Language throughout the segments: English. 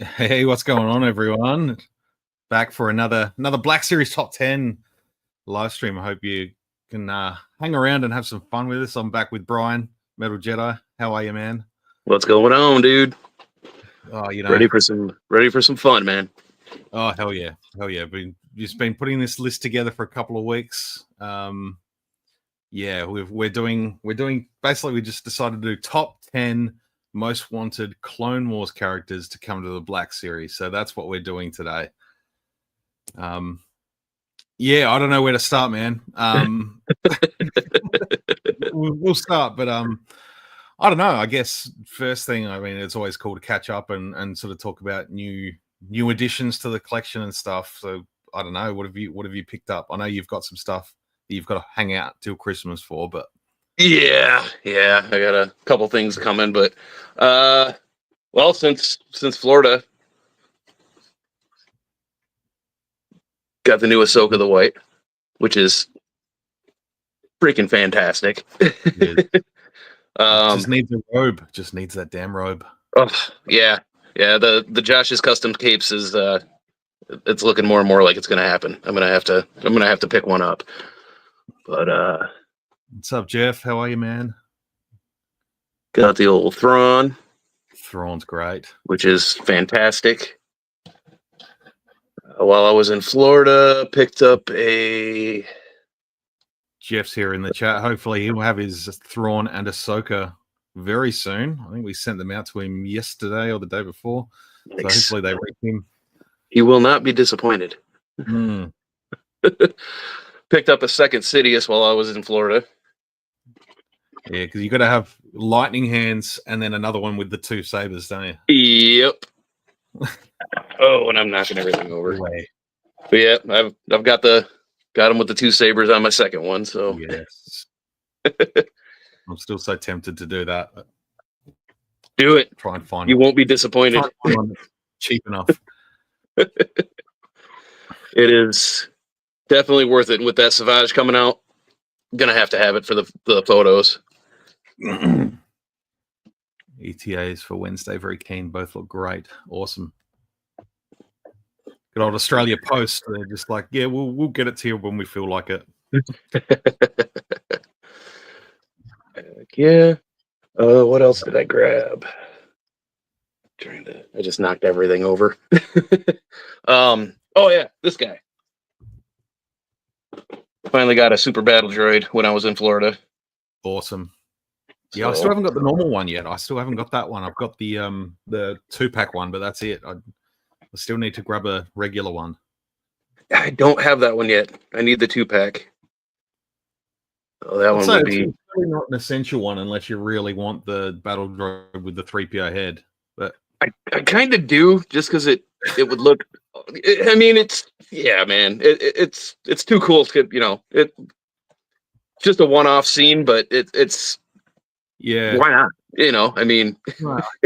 Hey, what's going on, everyone? Back for another Black Series Top 10 live stream. I hope you can hang around and have some fun with us. I'm back with Brian, Metaljedi. How are you, man? What's going on, dude? Oh, Ready for some fun, man. Oh, hell yeah, hell yeah. Just been putting this list together for a couple of weeks. Yeah, we're doing basically we just decided to do top 10 most wanted Clone Wars characters to come to the Black Series. So that's what we're doing today. Yeah, I don't know where to start, man. We'll start, but I don't know. I guess first thing, I mean, it's always cool to catch up and sort of talk about new additions to the collection and stuff. So I don't know. What have you picked up? I know you've got some stuff that you've got to hang out till Christmas for, but Yeah, I got a couple things coming, but well, since Florida got the new Ahsoka the White, which is freaking fantastic. Just needs a robe. Just needs that damn robe. Oh yeah. The Josh's custom capes is it's looking more and more like it's gonna happen. I'm gonna have to pick one up. But what's up, Jeff? How are you, man? Got the old Thrawn. Thrawn's great, which is fantastic. While I was in Florida, picked up a. Jeff's here in the chat. Hopefully, he'll have his Thrawn and Ahsoka very soon. I think we sent them out to him yesterday or the day before. So hopefully they reach him. He will not be disappointed. Picked up a second Sidious while I was in Florida. Yeah, because you got to have lightning hands and then another one with the two sabers, don't you? Yep. Oh, and I'm knocking everything over. But yeah, I've got him with the two sabers on my second one. So yes. I'm still so tempted to do that. Do it. Try and find. You won't be disappointed. Cheap enough. It is definitely worth it. And with that Savage coming out, I'm gonna have to have it for the photos. ETAs for Wednesday, very keen. Both look great. Awesome. Good old Australia Post. They're just like, yeah, we'll get it to you when we feel like it. Yeah. What else did I grab? I just knocked everything over. Oh yeah, this guy. Finally got a super battle droid when I was in Florida. Awesome. Yeah, I still haven't got the normal one yet. I still haven't got that one. I've got the 2-pack one, but that's it. I still need to grab a regular one. I don't have that one yet. I need the 2-pack. Oh, that one would be really not an essential one unless you really want the battle droid with the 3PO head. But I kind of do, just because it would look. I mean, it's man. It's too cool to it's just a one-off scene, but it's why not? I mean, like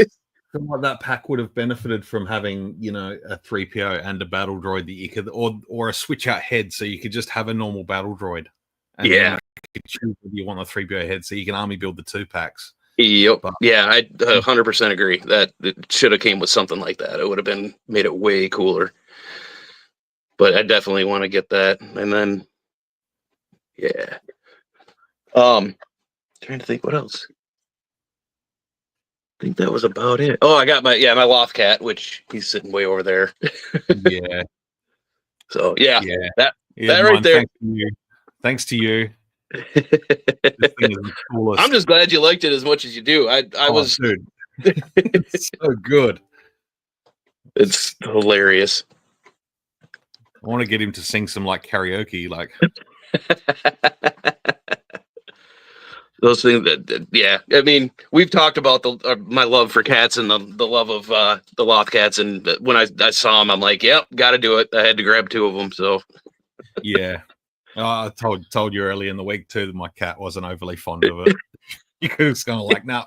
that pack would have benefited from having a 3PO and a battle droid that you could or a switch out head, so you could just have a normal battle droid. And you could choose whether you want a 3PO head, so you can army build the 2-packs. Yep. But, yeah, I 100% agree that it should have came with something like that. It would have made it way cooler. But I definitely want to get that. And then, yeah. Trying to think what else. I think that was about it. Oh, I got my Loth cat, which he's sitting way over there. Yeah. So that right there. Thanks to you. This thing is the coolest. I'm just glad you liked it as much as you do. I was. Dude. It's so good. It's hilarious. I want to get him to sing some karaoke, Those things I mean, we've talked about my love for cats and the love of the Loth cats, and when I saw them, I'm like, yep, got to do it. I had to grab 2 of them. So yeah, I told you early in the week too that my cat wasn't overly fond of it. You could have kind of like, no,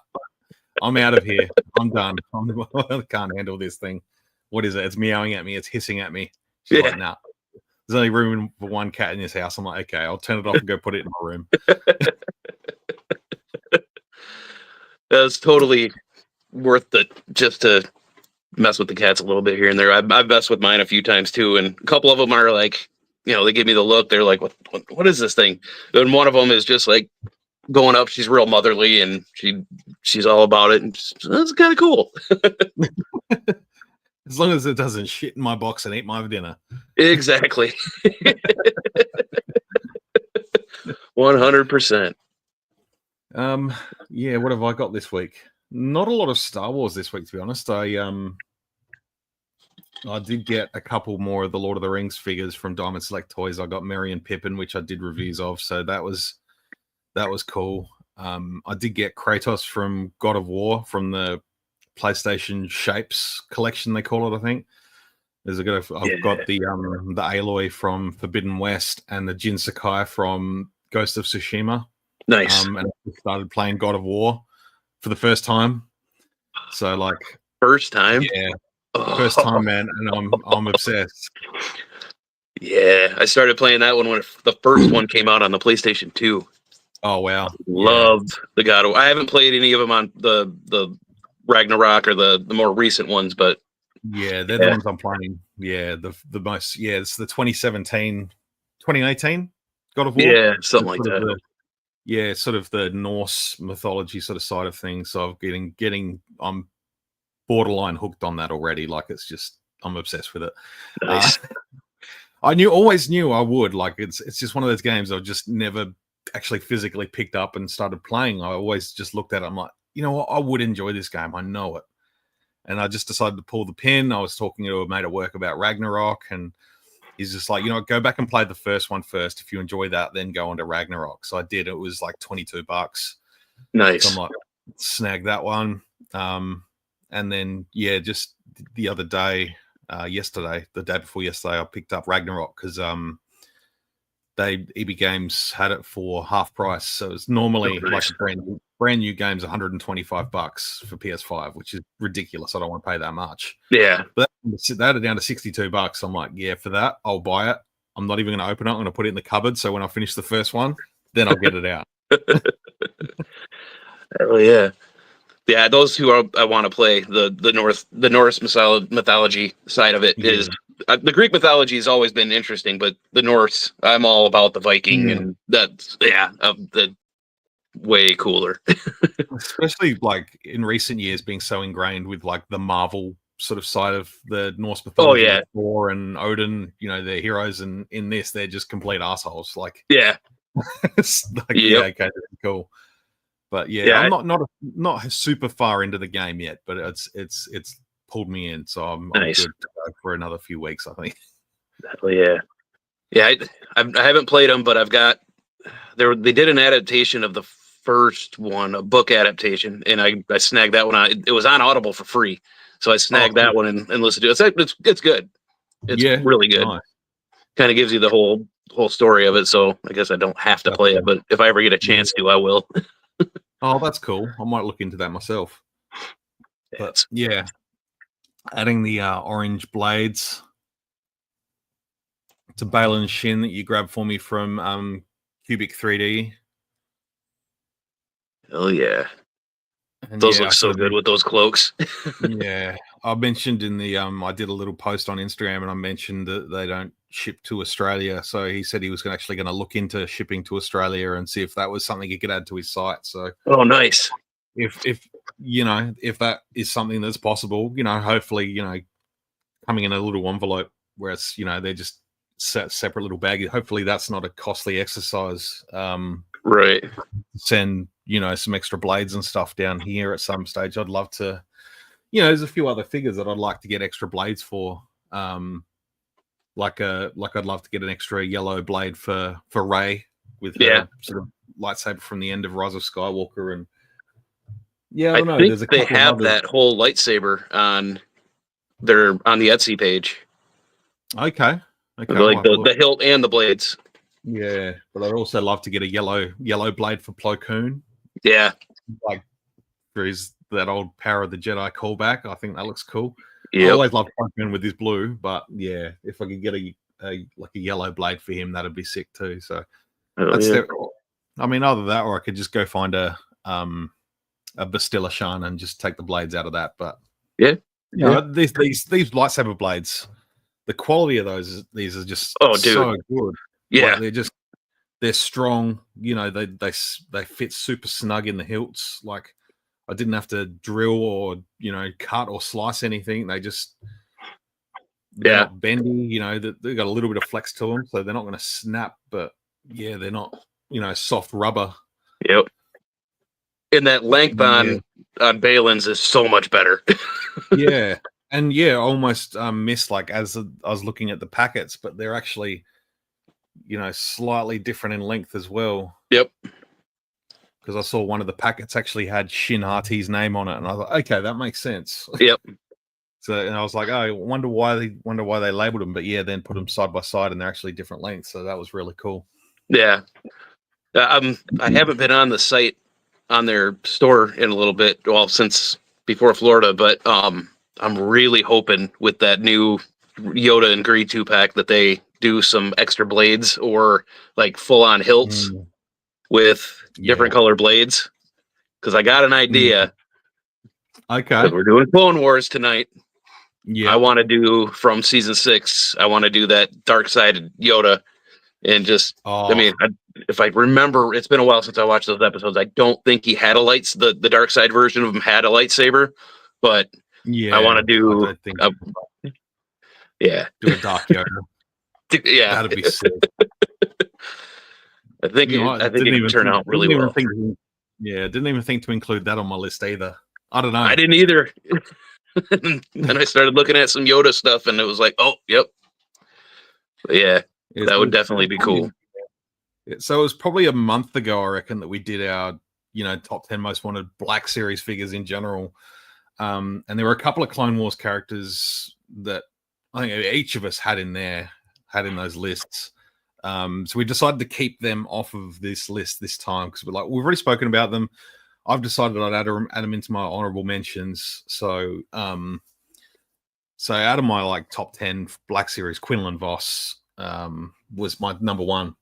I'm out of here. I'm done. I can't handle this thing. What is it? It's meowing at me. It's hissing at me. She's like, no. There's only room for one cat in this house. I'm like, okay, I'll turn it off and go put it in my room. That's totally worth it just to mess with the cats a little bit here and there. I've messed with mine a few times too, and a couple of them are like, they give me the look. They're like, what is this thing? And one of them is just like going up. She's real motherly, and she's all about it, and that's kind of cool. As long as it doesn't shit in my box and eat my dinner. Exactly. 100%. Yeah, what have I got this week? Not a lot of Star Wars this week, to be honest. I did get a couple more of the Lord of the Rings figures from Diamond Select Toys. I got Merry and Pippin, which I did reviews of, so that was cool. I did get Kratos from God of War from the PlayStation Shapes collection, they call it, I think. I've got the Aloy from Forbidden West and the Jin Sakai from Ghost of Tsushima. Nice. And I started playing God of War for the first time. So like first time? Yeah. First time, man, and I'm obsessed. Yeah, I started playing that one when the first one came out on the PlayStation 2. Oh wow. Loved the God of War. I haven't played any of them on the Ragnarok or the more recent ones, but yeah, they're the ones I'm playing. Yeah, the most. Yeah, it's the 2017, 2018 God of War. Yeah, something like that. Sort of the Norse mythology sort of side of things. So I'm borderline hooked on that already. Like it's just, I'm obsessed with it. Nice. I always knew I would. Like it's just one of those games I've just never actually physically picked up and started playing. I always just looked at it. I'm like, you know what? I would enjoy this game. I know it. And I just decided to pull the pin. I was talking to a mate at work about Ragnarok, and he's just like, go back and play the first one first. If you enjoy that, then go on to Ragnarok. So I did. It was like $22. Nice. So I'm like, snag that one. And then, just the other day, yesterday, the day before yesterday, I picked up Ragnarok because EB Games had it for half price. So it's normally like a brand new game's $125 for PS5, which is ridiculous. I don't want to pay that much. Yeah. But they had it down to $62. I'm like, yeah, for that, I'll buy it. I'm not even going to open it. I'm going to put it in the cupboard. So when I finish the first one, then I'll get it out. Hell yeah. Yeah, those two I want to play. The Norse mythology side of it is the Greek mythology has always been interesting, but the Norse, I'm all about the Viking, and that's the way cooler. Especially like in recent years, being so ingrained with like the Marvel sort of side of the Norse mythology. Oh yeah, Thor and Odin, their heroes, and in this they're just complete assholes. Like it's like okay, that's cool. But I'm not super far into the game yet, but it's pulled me in, so I'm good to go for another few weeks, I think. I haven't played them, but I've got they did an adaptation of the first one, a book adaptation, and I snagged that one on. It was on Audible for free, so I snagged that one and listened to it. It's good. It's really good. Nice. Kind of gives you the whole story of it, so I guess I don't have to play it, but if I ever get a chance to, I will. Oh, that's cool. I might look into that myself. But adding the orange blades to Balin's Shin that you grabbed for me from Cubic 3D. Oh yeah, and those look so good with those cloaks. Yeah, I mentioned in the I did a little post on Instagram, and I mentioned that they don't ship to Australia. So he said he was actually going to look into shipping to Australia and see if that was something he could add to his site. So nice. If that is something that's possible, hopefully, coming in a little envelope where it's, they're just separate little bag. Hopefully that's not a costly exercise. Right. Send, some extra blades and stuff down here at some stage. I'd love to, there's a few other figures that I'd like to get extra blades for. Like I'd love to get an extra yellow blade for Rey with her sort of lightsaber from the end of Rise of Skywalker, and I don't know. There's they have that whole lightsaber on the Etsy page. Okay. Like the hilt and the blades. Yeah, but I'd also love to get a yellow blade for Plo Koon. Yeah, like there is that old Power of the Jedi callback. I think that looks cool. Yep. I always loved Plo Koon with his blue, but if I could get a yellow blade for him, that'd be sick too. So I mean, either that, or I could just go find a Bastilla Shan and just take the blades out of that. But you know, these lightsaber blades, the quality of these are just so good. Yeah. Like they're strong. You know, they fit super snug in the hilts. Like I didn't have to drill or cut or slice anything. They're not bendy. You know, they've got a little bit of flex to them, so they're not going to snap. But yeah, they're not soft rubber. Yep. And that length on Balin's is so much better. Yeah. And I almost missed, like, as I was looking at the packets, but they're actually, slightly different in length as well. Yep. Because I saw one of the packets actually had Shin Hati's name on it, and I was like, okay, that makes sense. Yep. And I was like, oh, I wonder why they labeled them, but then put them side by side, and they're actually different lengths. So that was really cool. Yeah. I haven't been on the site on their store in a little bit, well, since before Florida, but I'm really hoping with that new Yoda and Gree 2-pack that they do some extra blades or like full on hilts with different color blades. Because I got an idea. Okay. We're doing Clone Wars tonight. Yeah. I want to do from season 6. I want to do that dark sided Yoda and just, I mean, if I remember, it's been a while since I watched those episodes. I don't think he had the dark side version of him had a lightsaber, but I want to do, do a dark Yoda. Yeah, that'd be sick. I think it would turn out really well. Didn't even think to include that on my list either. I don't know. I didn't either. And I started looking at some Yoda stuff, and it was like, oh, yep. But yeah, that would definitely be cool. So it was probably a month ago, I reckon, that we did our, top 10 most wanted Black Series figures in general. And there were a couple of Clone Wars characters that I think each of us had in those lists. So we decided to keep them off of this list this time because we've already spoken about them. I've decided I'd add them into my honorable mentions. So, out of my top 10 Black Series, Quinlan Voss was my number 1.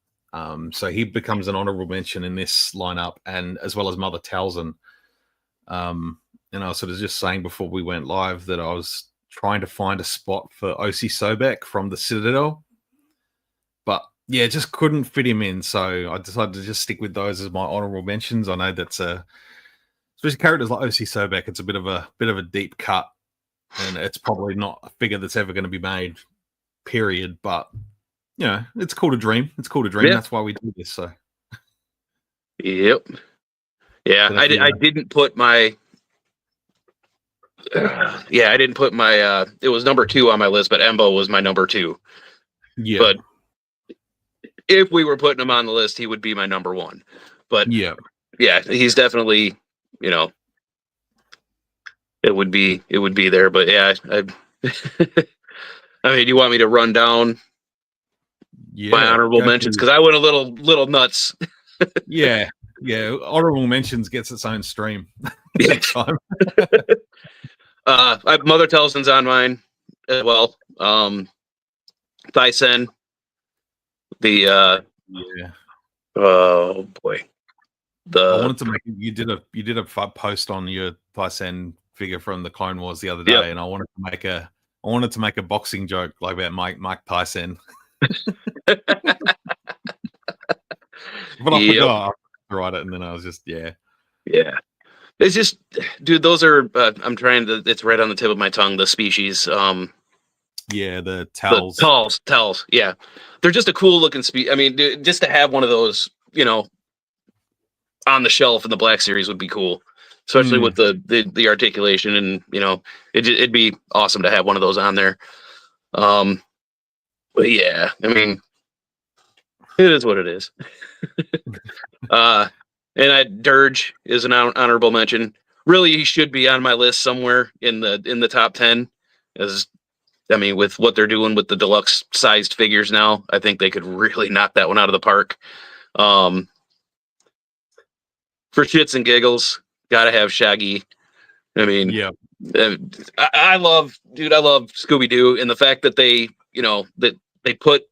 So he becomes an honorable mention in this lineup, and as well as Mother Talzin. And I was sort of just saying before we went live that I was trying to find a spot for Osi Sobek from the Citadel, but just couldn't fit him in. So I decided to just stick with those as my honorable mentions. I know that's especially characters like Osi Sobek, it's a bit of a deep cut, and it's probably not a figure that's ever going to be made, period. But it's cool to dream. It's cool to dream. Yeah. That's why we do this. So, yep, yeah. I didn't put my. I didn't put my. It was number 2 on my list, but Embo was my number 2. Yeah. But if we were putting him on the list, he would be my number 1. But yeah, he's definitely. It would be there, but I mean, do you want me to run down my honorable mentions? Because I went a little nuts. yeah. Honorable mentions gets its own stream. Mother Talzin's on mine as well. Thyssen. Oh boy. I wanted to make you did a post on your Thyssen figure from the Clone Wars the other day, and I wanted to make a boxing joke like about Mike Tyson. But I forgot to write it, and then I was just yeah. It's just, dude, those are I'm trying to. It's right on the tip of my tongue. The species. The Tals. The Tals. Yeah, they're just a cool looking species. I mean, just to have one of those, on the shelf in the Black Series would be cool, especially with the articulation, and it'd be awesome to have one of those on there. But yeah, I mean, it is what it is. And Dirge is an honorable mention. Really, he should be on my list somewhere in the top 10. With what they're doing with the deluxe sized figures now, I think they could really knock that one out of the park. For shits and giggles, gotta have Shaggy. I mean, I love Scooby-Doo, and the fact that they put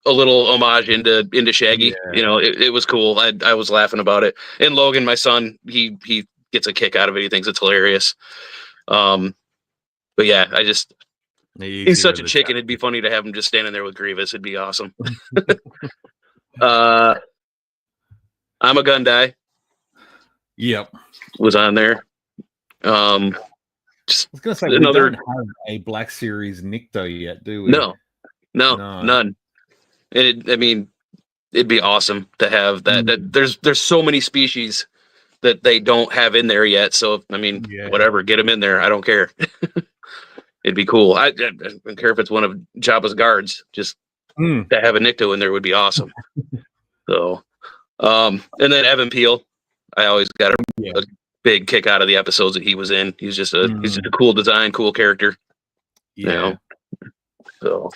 a little homage into Shaggy. It was cool. I was laughing about it. And Logan, my son, he gets a kick out of it. He thinks it's hilarious. But yeah, he's Easier such a the chicken. chat. It'd be funny to have him just standing there with Grievous. It'd be awesome. I'm a Gundai Yep. was on there. I Just was gonna say we another don't have a Black Series Nikto yet, do we? no, No. none. And it'd be awesome to have that. That there's so many species that they don't have in there yet. So I mean, Yeah. whatever, get them in there. I don't care. It'd be cool. I don't care if it's one of Jabba's guards. Just to have a Nikto in there would be awesome. So, and then Evan Peel, I always got a big kick out of the episodes that he was in. He's just a cool design, cool character. Yeah. You know? So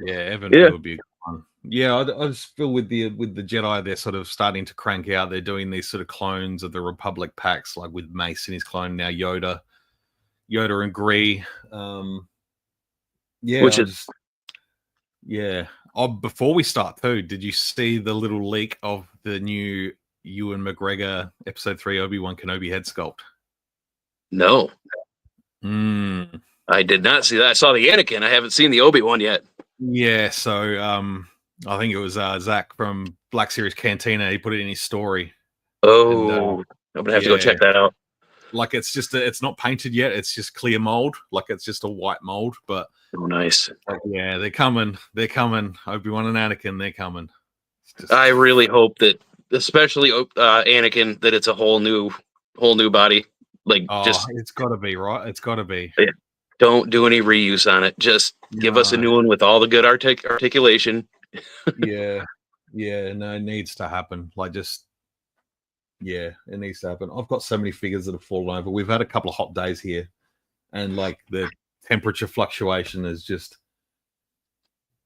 yeah, Evan Peel would be a good one. Yeah, I just feel with the Jedi, they're sort of starting to crank out. They're doing these sort of clones of the Republic packs, like with Mace and his clone now, Yoda and Gree. Oh, before we start too, did you see the little leak of the new Ewan McGregor Episode 3 Obi-Wan Kenobi head sculpt? No. I did not see that. I saw the Anakin. I haven't seen the Obi-Wan yet. Yeah, so I think it was Zach from Black Series Cantina. He put it in his story. Oh, I'm gonna have to go check that out. Like it's not painted yet. It's just clear mold. Like it's just a white mold. But nice. Yeah, they're coming. Obi-Wan and Anakin, they're coming. I really hope that, especially Anakin, that it's a whole new body. Like, it's got to be right. It's got to be. Yeah. Don't do any reuse on it. Just give us a new one with all the good articulation. Yeah, no, it needs to happen. It needs to happen. I've got so many figures that have fallen over. We've had a couple of hot days here, and like the temperature fluctuation is just,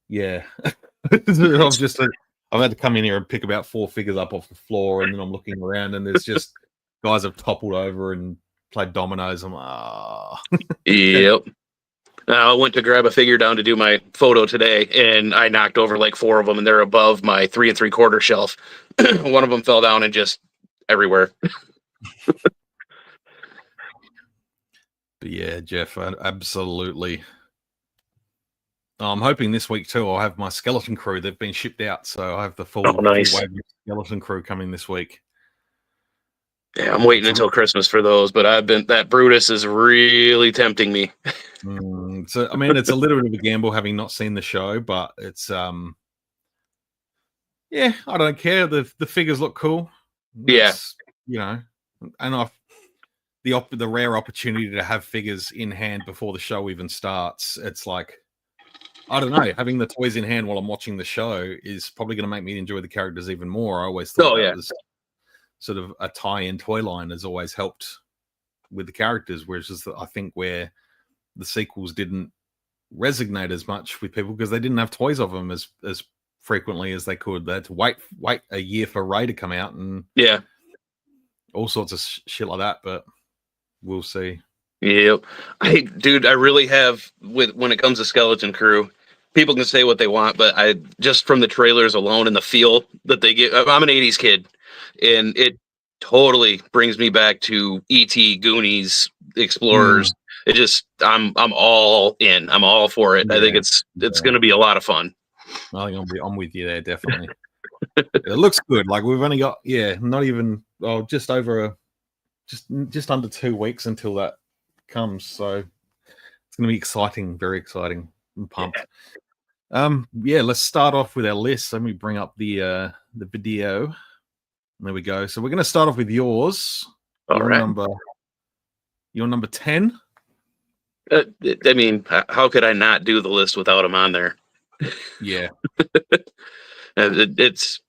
I've had to come in here and pick about 4 figures up off the floor, and then I'm looking around, and there's just guys have toppled over and played dominoes. I'm Yep. I went to grab a figure down to do my photo today, and I knocked over like 4 of them, and they're above my 3 3/4 shelf. One of them fell down and just everywhere. But yeah, Jeff, absolutely. I'm hoping this week too. I'll have my skeleton crew. They've been shipped out, so I have the full wave of skeleton crew coming this week. Yeah, I'm waiting until Christmas for those, but that Brutus is really tempting me. So I mean, it's a little bit of a gamble having not seen the show, but it's I don't care. The figures look cool. And the rare opportunity to have figures in hand before the show even starts. It's like, I don't know, having the toys in hand while I'm watching the show is probably going to make me enjoy the characters even more. I always thought that was sort of a tie-in toy line has always helped with the characters, whereas just I think where the sequels didn't resonate as much with people because they didn't have toys of them as frequently as they could. They had to wait a year for Ray to come out and all sorts of shit like that, but we'll see. Yep. I really have, when it comes to Skeleton Crew, people can say what they want, but I just from the trailers alone and the feel that they get, I'm an 80s kid, and it totally brings me back to E.T., Goonies, Explorers. It just, I'm all in. I'm all for it. I think it's going to be a lot of fun. I think I'm with you there, definitely. It looks good. Like we've only got not even just under 2 weeks until that comes, so it's going to be exciting, very exciting. I'm pumped. Let's start off with our list. Let me bring up the video. There we go. So we're going to start off with yours. Your number 10. I mean, how could I not do the list without him on there? Yeah. It's,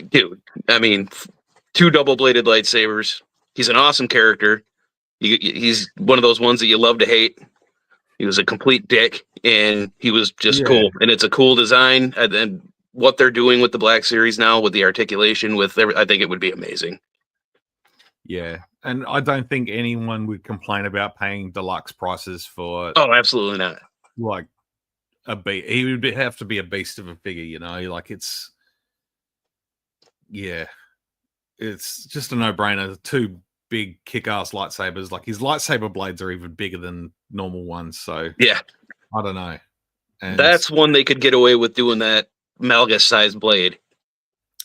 dude, I mean, 2 double-bladed lightsabers. He's an awesome character. He's one of those ones that you love to hate. He was a complete dick, and he was just cool. And it's a cool design. And what they're doing with the Black Series now, with the articulation, I think it would be amazing. Yeah, and I don't think anyone would complain about paying deluxe prices for. Oh, absolutely not. Like a beast, he would have to be a beast of a figure, you know. Like it's just a no-brainer. 2 big kick-ass lightsabers. Like his lightsaber blades are even bigger than normal ones. So Yeah, I don't know. And that's one they could get away with doing that Malgus sized blade.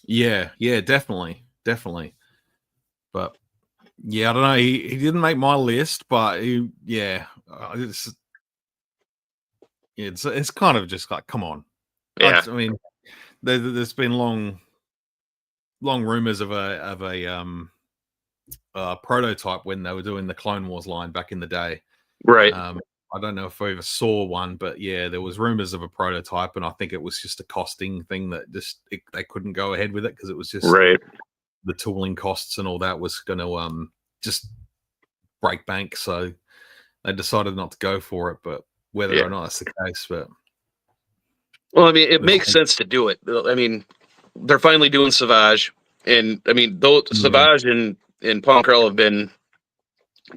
yeah, definitely. But yeah, I don't know. He didn't make my list, but it's kind of just like, come on. Yeah, I mean, there's been long rumors of a prototype when they were doing the Clone Wars line back in the day. right. I don't know if I ever saw one, but yeah, there was rumors of a prototype, and I think it was just a costing thing that they couldn't go ahead with it because it was just Right. the tooling costs and all that was going to just break bank. So they decided not to go for it. But whether or not that's the case, but well, I mean, it makes sense to do it. I mean, they're finally doing Savage, and I mean, though Savage and Ponkrell have been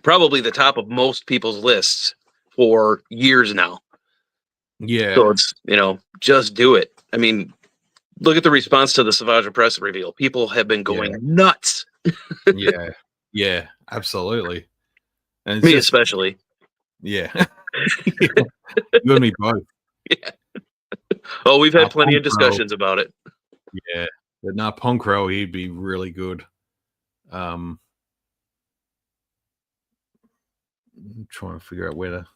probably the top of most people's lists for years now. Yeah. So it's, just do it. I mean, look at the response to the Savage press reveal. People have been going nuts. Yeah, absolutely. And me especially. Yeah. You and me both. Yeah. Oh, we've had plenty of discussions about it. Yeah. But now Ponkrell, he'd be really good. I'm trying to figure out where to.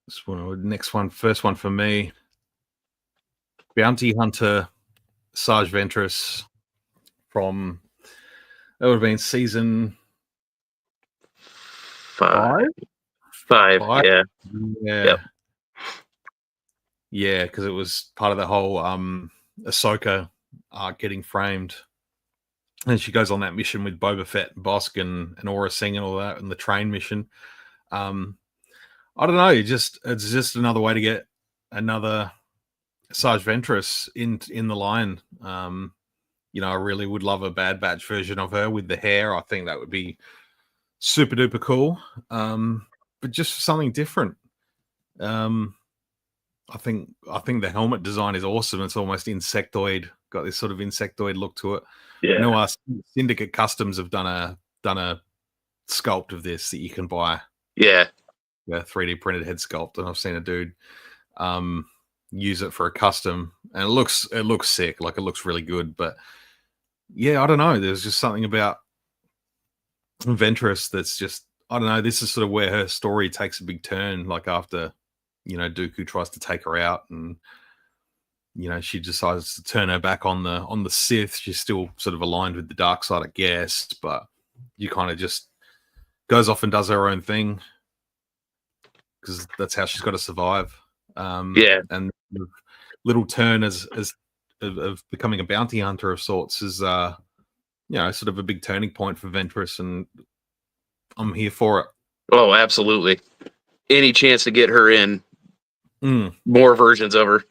This one, first one for me. Bounty Hunter Sarge Ventress from, that would have been season 5. Yeah. Yep. Yeah, because it was part of the whole Ahsoka getting framed. And she goes on that mission with Boba Fett, Bosk, and Aura Singh and all that, and the train mission. I don't know. It's just another way to get another Sarge Ventress in the line. I really would love a Bad Batch version of her with the hair. I think that would be super duper cool. But just something different. I think the helmet design is awesome. It's almost insectoid, got this sort of insectoid look to it. Yeah. Syndicate Customs have done a sculpt of this that you can buy. Yeah. 3D printed head sculpt, and I've seen a dude use it for a custom, and it looks sick. Like, it looks really good. But yeah, I don't know. There's just something about Ventress that's just, I don't know. This is sort of where her story takes a big turn. Like, after Dooku tries to take her out, and she decides to turn her back on the Sith. She's still sort of aligned with the dark side, I guess, but you kind of just goes off and does her own thing because that's how she's got to survive. And the little turn as of becoming a bounty hunter of sorts is sort of a big turning point for Ventress, and I'm here for it. Oh, absolutely. Any chance to get her in more versions of her,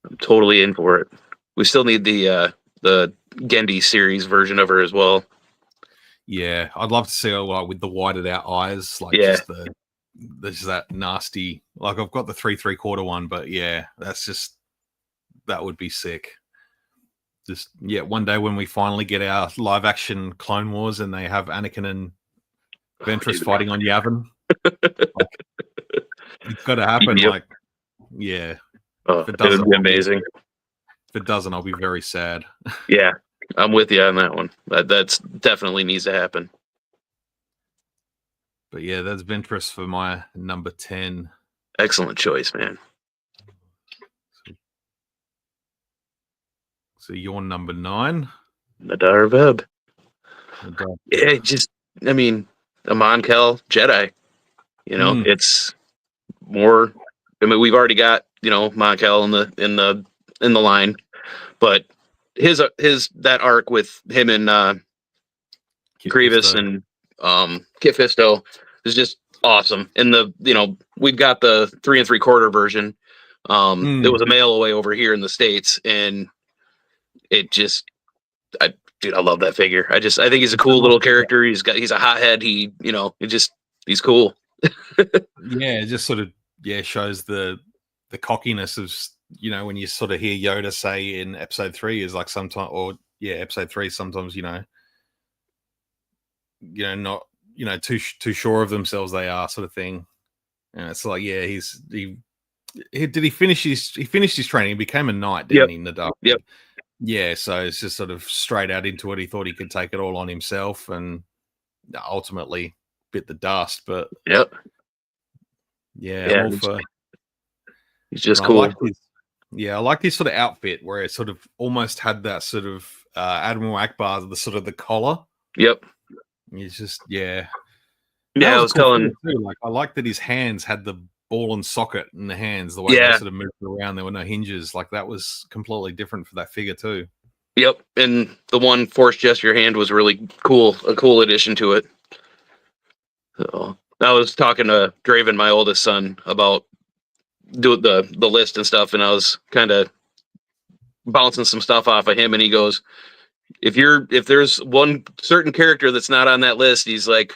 I'm totally in for it. We still need the Gendy series version of her as well. Yeah, I'd love to see her like with the whited out eyes, like just there's that nasty. Like, I've got the 3 3/4 one, but yeah, that would be sick. Just one day when we finally get our live action Clone Wars and they have Anakin and Ventress fighting on Yavin. It's got to happen. Yep. Like, yeah. Oh, it would be amazing. If it doesn't, I'll be very sad. Yeah, I'm with you on that one. That's definitely needs to happen. But yeah, that's Ventress for my number 10. Excellent choice, man. So you're number 9? Nadar Veb. Yeah, a Mon Cal Jedi. It's more. I mean, we've already got Mon Cal in the line, but his that arc with him and Grievous and Kit Fisto is just awesome. And we've got the 3 3/4 version. It was a mail away over here in the States, and it just, I love that figure. I think he's a cool little character. He's a hothead. He's cool. Yeah, it just sort of shows the cockiness of you know, when you sort of hear Yoda say in episode 3 is like sometimes, or yeah, episode 3 sometimes, you know, not, you know, too sure of themselves they are, sort of thing. And it's like, yeah, he finished his training. He became a knight, didn't he? Nadal? Yep. Yeah, so it's just sort of straight out into it. He thought he could take it all on himself, and ultimately bit the dust. But Yep. yeah, I'm all for. He's just cool. I like this sort of outfit where it sort of almost had that sort of Admiral Akbar, the sort of the collar. Yep. He's just yeah. Yeah, I was telling. Like, I like that his hands had the ball and socket in the hands, the way they sort of moved around. There were no hinges. Like, that was completely different for that figure too. Yep, and the one force gesture hand was really cool, a cool addition to it. So I was talking to Draven, my oldest son, about doing the list and stuff, and I was kind of bouncing some stuff off of him, and he goes, if there's one certain character that's not on that list, he's like,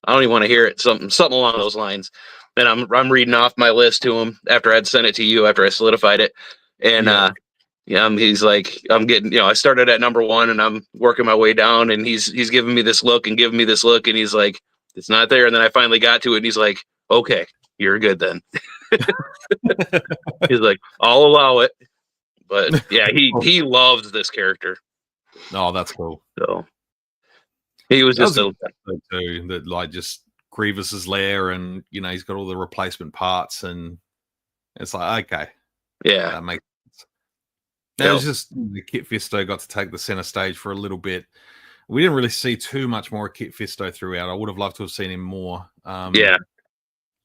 I don't even want to hear it. Something along those lines. And I'm reading off my list to him after I'd sent it to you after I solidified it. And he's like, I'm getting, I started at number 1 and I'm working my way down, and he's giving me this look and giving me this look, and he's like, it's not there. And then I finally got to it, and he's like, okay, you're good then. He's like, I'll allow it. But yeah, he loves this character. Oh, that's cool. So he was just too, that like just Grievous's lair, and he's got all the replacement parts, and it's like, okay, yeah, that makes sense. It was just the Kit Fisto got to take the center stage for a little bit. We didn't really see too much more of Kit Fisto throughout. I would have loved to have seen him more.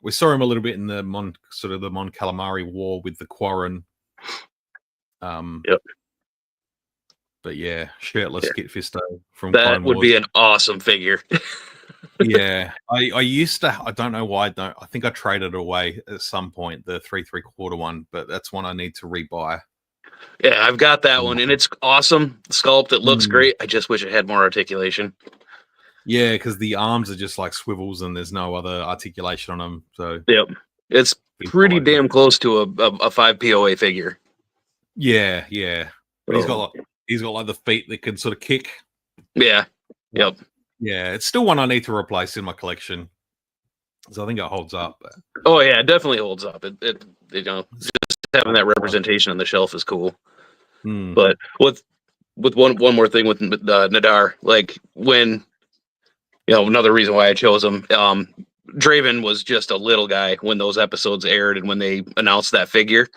We saw him a little bit in the Mon Calamari War with the Quarren. But yeah, shirtless Kit Fisto from that Clone would Wars. be an awesome figure. Yeah, I used to. I don't know why. I think I traded away at some point the 3 3/4 one, but that's one I need to rebuy. Yeah, I've got that one, and it's awesome sculpt. It looks great. I just wish it had more articulation. Yeah, because the arms are just like swivels, and there's no other articulation on them. So it's pretty damn close to a 5 POA figure. Yeah. But he's got like the feet that can sort of kick. Yeah. Yep. Yeah, it's still one I need to replace in my collection. So I think it holds up. Oh yeah, it definitely holds up. It just having that representation on the shelf is cool. But with one more thing with Nadar, like when another reason why I chose him, Draven was just a little guy when those episodes aired and when they announced that figure,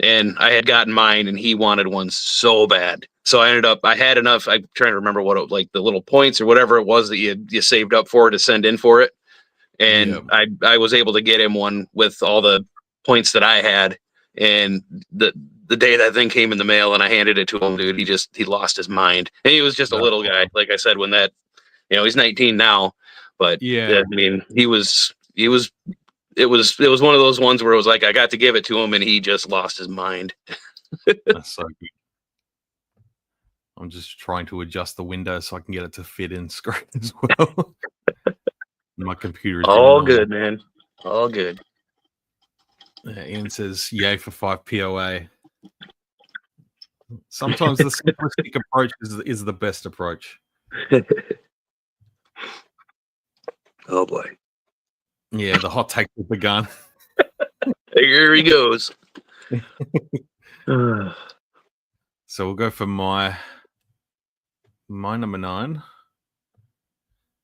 and I had gotten mine and he wanted one so bad. So I had enough. I'm trying to remember what like the little points or whatever it was that you saved up for to send in for it. And I was able to get him one with all the points that I had. And the day that thing came in the mail and I handed it to him, dude, he lost his mind. And he was just a little guy. Like I said, when that, he's 19 now, but I mean, it was one of those ones where it was like, I got to give it to him and he just lost his mind. That's so good. I'm just trying to adjust the window so I can get it to fit in screen as well. My computer is all good, man. All good. Ian says, yay for 5 POA. Sometimes the simplistic approach is the best approach. Oh boy. Yeah, the hot take with the gun. Here he goes. So we'll go for my number 9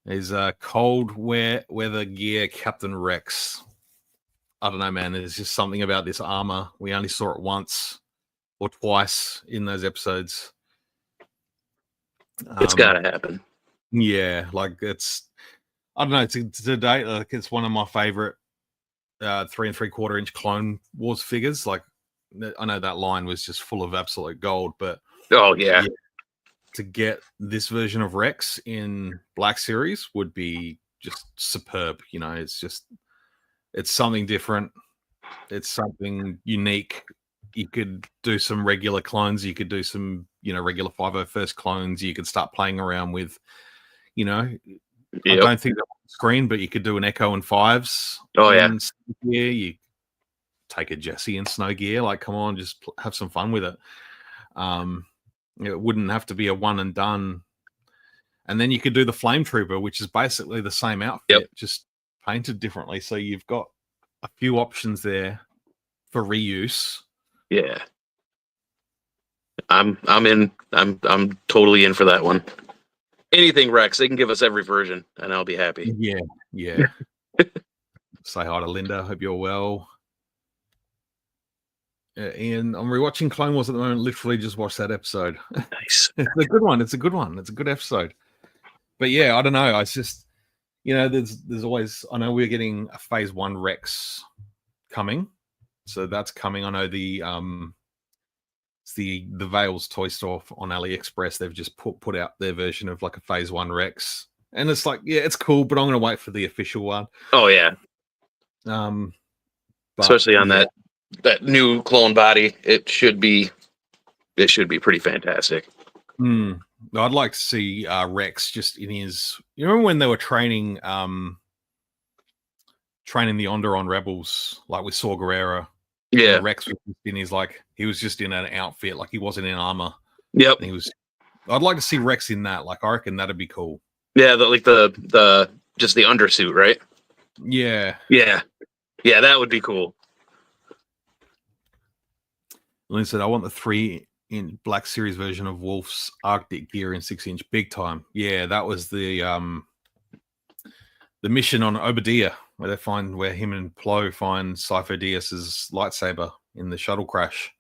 is cold weather gear Captain Rex. I don't know, man. There's just something about this armor. We only saw it once or twice in those episodes. It's got to happen. Yeah, like I don't know. To date, like it's one of my favorite 3 3/4 inch Clone Wars figures. Like I know that line was just full of absolute gold, but yeah, to get this version of Rex in Black Series would be just superb. It's something different. It's something unique. You could do some regular clones. You could do some, regular 501st clones. You could start playing around with, I don't think they're on screen, but you could do an Echo and 5s. Oh, yeah. You take a Jesse in snow gear. Like, come on, just have some fun with it. It wouldn't have to be a one and done. And then you could do the Flame Trooper, which is basically the same outfit, just painted differently. So you've got a few options there for reuse. Yeah. I'm totally in for that one. Anything Rex, they can give us every version and I'll be happy. Yeah. Say hi to Linda. Hope you're well. Ian, I'm rewatching Clone Wars at the moment. Literally just watched that episode. Nice. It's a good one. It's a good one. It's a good episode. But yeah, I don't know. It's just, there's always, I know we're getting a Phase 1 Rex coming. So that's coming. I know it's the Vales toy store on AliExpress. They've just put out their version of like a Phase 1 Rex. And it's like, yeah, it's cool, but I'm going to wait for the official one. Oh yeah. Especially on that new clone body, it should be pretty fantastic. I'd like to see Rex just in his. You remember when they were training the Onderon Rebels, like with Saw Gerrera? Yeah, Rex was just in his he was just in an outfit, like he wasn't in armor. Yep. And I'd like to see Rex in that. Like, I reckon that'd be cool. Yeah, the just the undersuit, right? Yeah, that would be cool. Lynn said, I want the 3-inch Black Series version of Wolf's Arctic gear in 6-inch, big time. Yeah, that was the mission on Obadiah, where him and Plo find Cypher Diaz's lightsaber in the shuttle crash,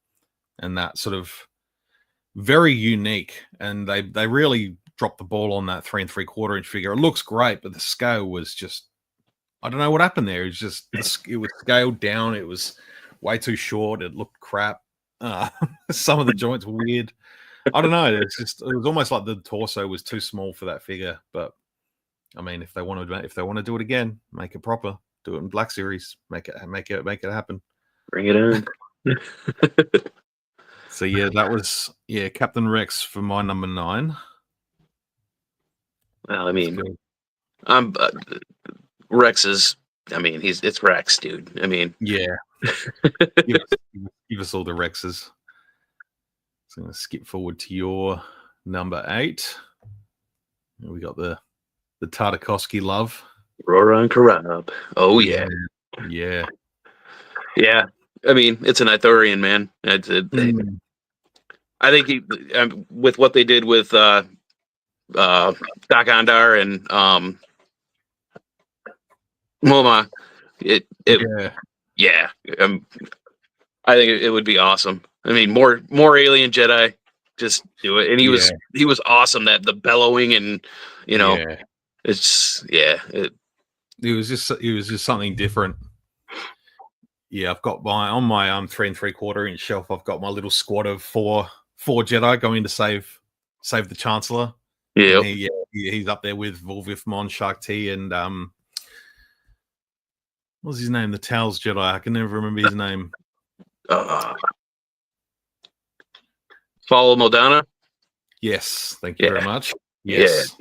and that sort of very unique. And they really dropped the ball on that 3 3/4-inch figure. It looks great, but the scale was just, I don't know what happened there. It was scaled down. It was way too short. It looked crap. Some of the joints were weird. I don't know. It was almost like the torso was too small for that figure. But I mean, if they want to do it again, make it proper. Do it in Black Series. Make it happen. Bring it in. So yeah, that was Captain Rex for my number 9. Well, I mean, Rex is. I mean, it's Rex, dude. I mean, yeah. Give us all the Rexes. So I'm going to skip forward to your number 8. We got the Tartakovsky love. Roran Karab. Oh yeah. Yeah. I mean, it's an Ithorian, man. I think with what they did with Doc Ondar and Moma, I think it would be awesome. I mean, more Alien Jedi, just do it. And he was awesome. That the bellowing and it was just something different. Yeah, I've got on my 3 3/4-inch shelf. I've got my little squad of four Jedi going to save the Chancellor. Yeah, he's up there with Volvith Mon, Shark T, and what's his name? The Towels Jedi. I can never remember his name. Follow Modana. Yes, thank you very much. Yes.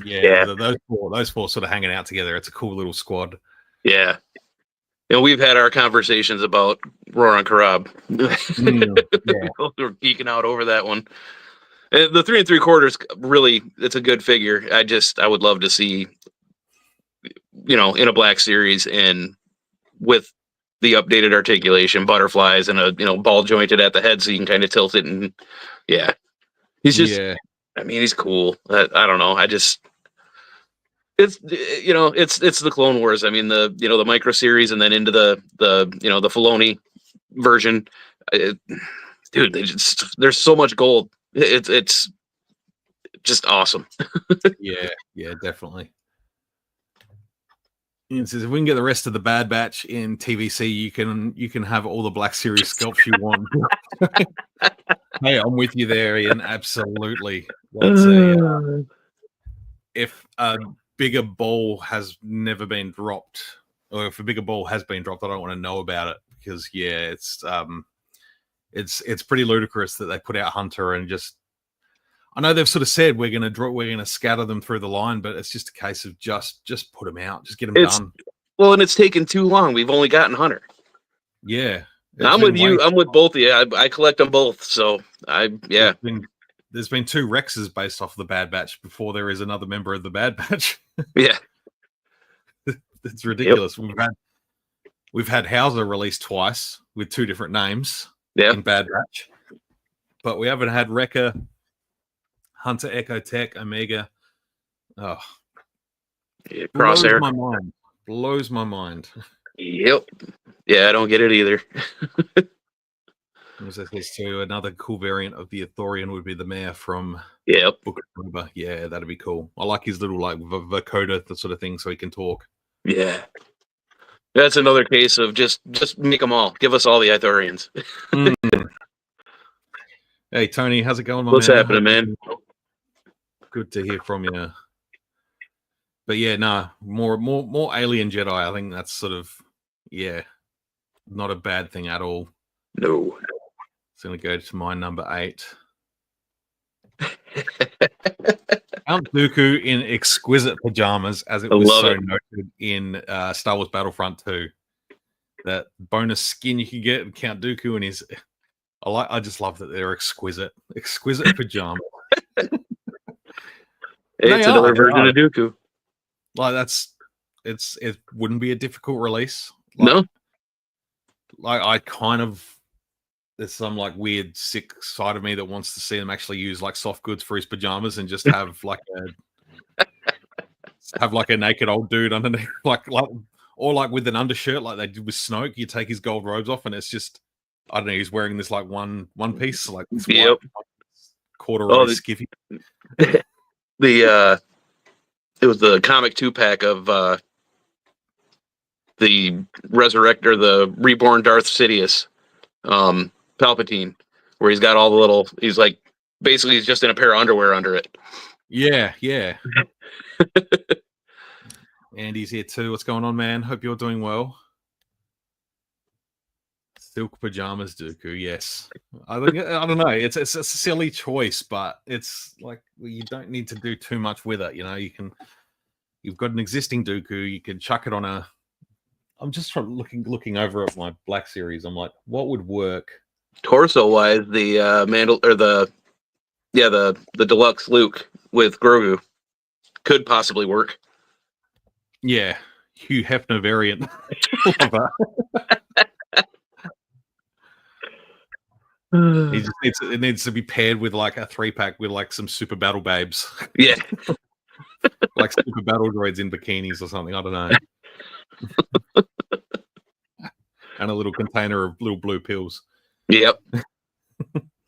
Yeah. Those four sort of hanging out together. It's a cool little squad. Yeah. We've had our conversations about Roran Karab. We're geeking out over that one. And the 3 3/4, really, it's a good figure. I would love to see, in a Black Series and with the updated articulation, butterflies, and a ball jointed at the head so you can kind of tilt it. And he's just, I mean, he's cool. I don't know. It's the Clone Wars. I mean, the micro series, and then into the Filoni version. Dude, there's so much gold. It's just awesome. yeah, definitely. It says if we can get the rest of the Bad Batch in TVC, you can have all the Black Series sculpts you want. Hey, I'm with you there, Ian. Absolutely. If a bigger ball has never been dropped, or if a bigger ball has been dropped, I don't want to know about it, because it's pretty ludicrous that they put out Hunter and just. I know they've sort of said we're going to scatter them through the line, but it's just a case of just put them out, just get them done. Well, and it's taken too long. We've only gotten Hunter. Yeah. I'm with you. I'm with both of you. I collect them both. So yeah. There's been 2 Rexes based off the Bad Batch before there is another member of the Bad Batch. Yeah. It's ridiculous. Yep. We've had Hauser released twice with 2 different names in Bad Batch, but we haven't had Wrecker, Hunter, Echo Tech, Omega. Oh, yeah, Crosshair. Blows my mind. Yep. Yeah, I don't get it either. As I said too, another cool variant of the Ithorian would be the mayor from Book of Boba. Yeah, that'd be cool. I like his little like vocoder, that sort of thing, so he can talk. Yeah. That's another case of just make them all. Give us all the Ithorians. Hey Tony, how's it going, my What's man? happening, man? Good to hear from you. But yeah, more Alien Jedi. I think that's sort of not a bad thing at all. No. It's going to go to my number 8. Count Dooku in exquisite pajamas, as it was noted in Star Wars Battlefront 2. That bonus skin you can get with Count Dooku and his. I just love that they're exquisite pajamas. It's another version of Dooku. Like it wouldn't be a difficult release. No. Like I kind of. There's some like weird sick side of me that wants to see him actually use like soft goods for his pajamas and just have like a naked old dude underneath, or like with an undershirt like they did with Snoke. You take his gold robes off and it's just, I don't know, he's wearing this like one piece, like this white corduroy skivvy. It was the comic 2-pack of the Resurrector, the Reborn Darth Sidious. Palpatine, where he's got all the little, he's just in a pair of underwear under it. Yeah. Andy's here too. What's going on, man? Hope you're doing well. Silk pajamas, Dooku. Yes, I don't know. It's a silly choice, but it's like you don't need to do too much with it. You know, you've got an existing Dooku. You can chuck it on a. I'm just looking over at my Black Series. I'm like, what would work? Torso wise, the the deluxe Luke with Grogu could possibly work. Yeah, Hugh Hefner variant. It needs to be paired with like a 3-pack with like some super battle babes. Yeah, like super battle droids in bikinis or something. I don't know. And a little container of little blue pills. Yep.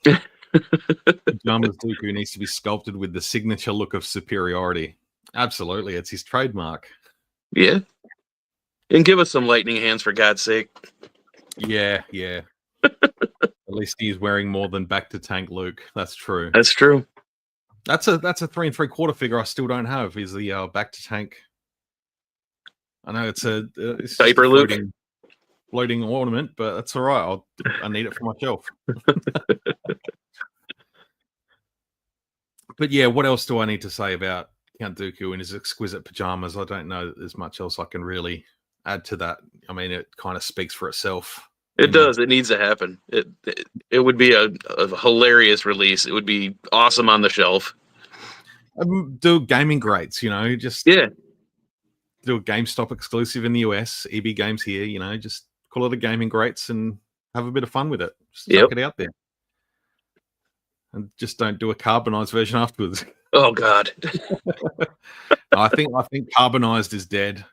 Pajamas Dooku needs to be sculpted with the signature look of superiority. Absolutely, it's his trademark. Yeah. And give us some lightning hands for God's sake. Yeah. At least he's wearing more than back to tank Luke. That's true. That's true. That's a 3 3/4 figure I still don't have. Is the back to tank. I know it's diaper Luke. Floating ornament, but that's all right. I need it for my shelf. But yeah, what else do I need to say about Count Dooku and his exquisite pajamas? I don't know that there's much else I can really add to that. I mean, it kind of speaks for itself. It does. It needs to happen. It would be a hilarious release. It would be awesome on the shelf. Do gaming greats, you know, just do a GameStop exclusive in the US, EB Games here, you know, just call it a gaming greats and have a bit of fun with it. Just chuck it out there. And just don't do a carbonized version afterwards. Oh God. I think carbonized is dead.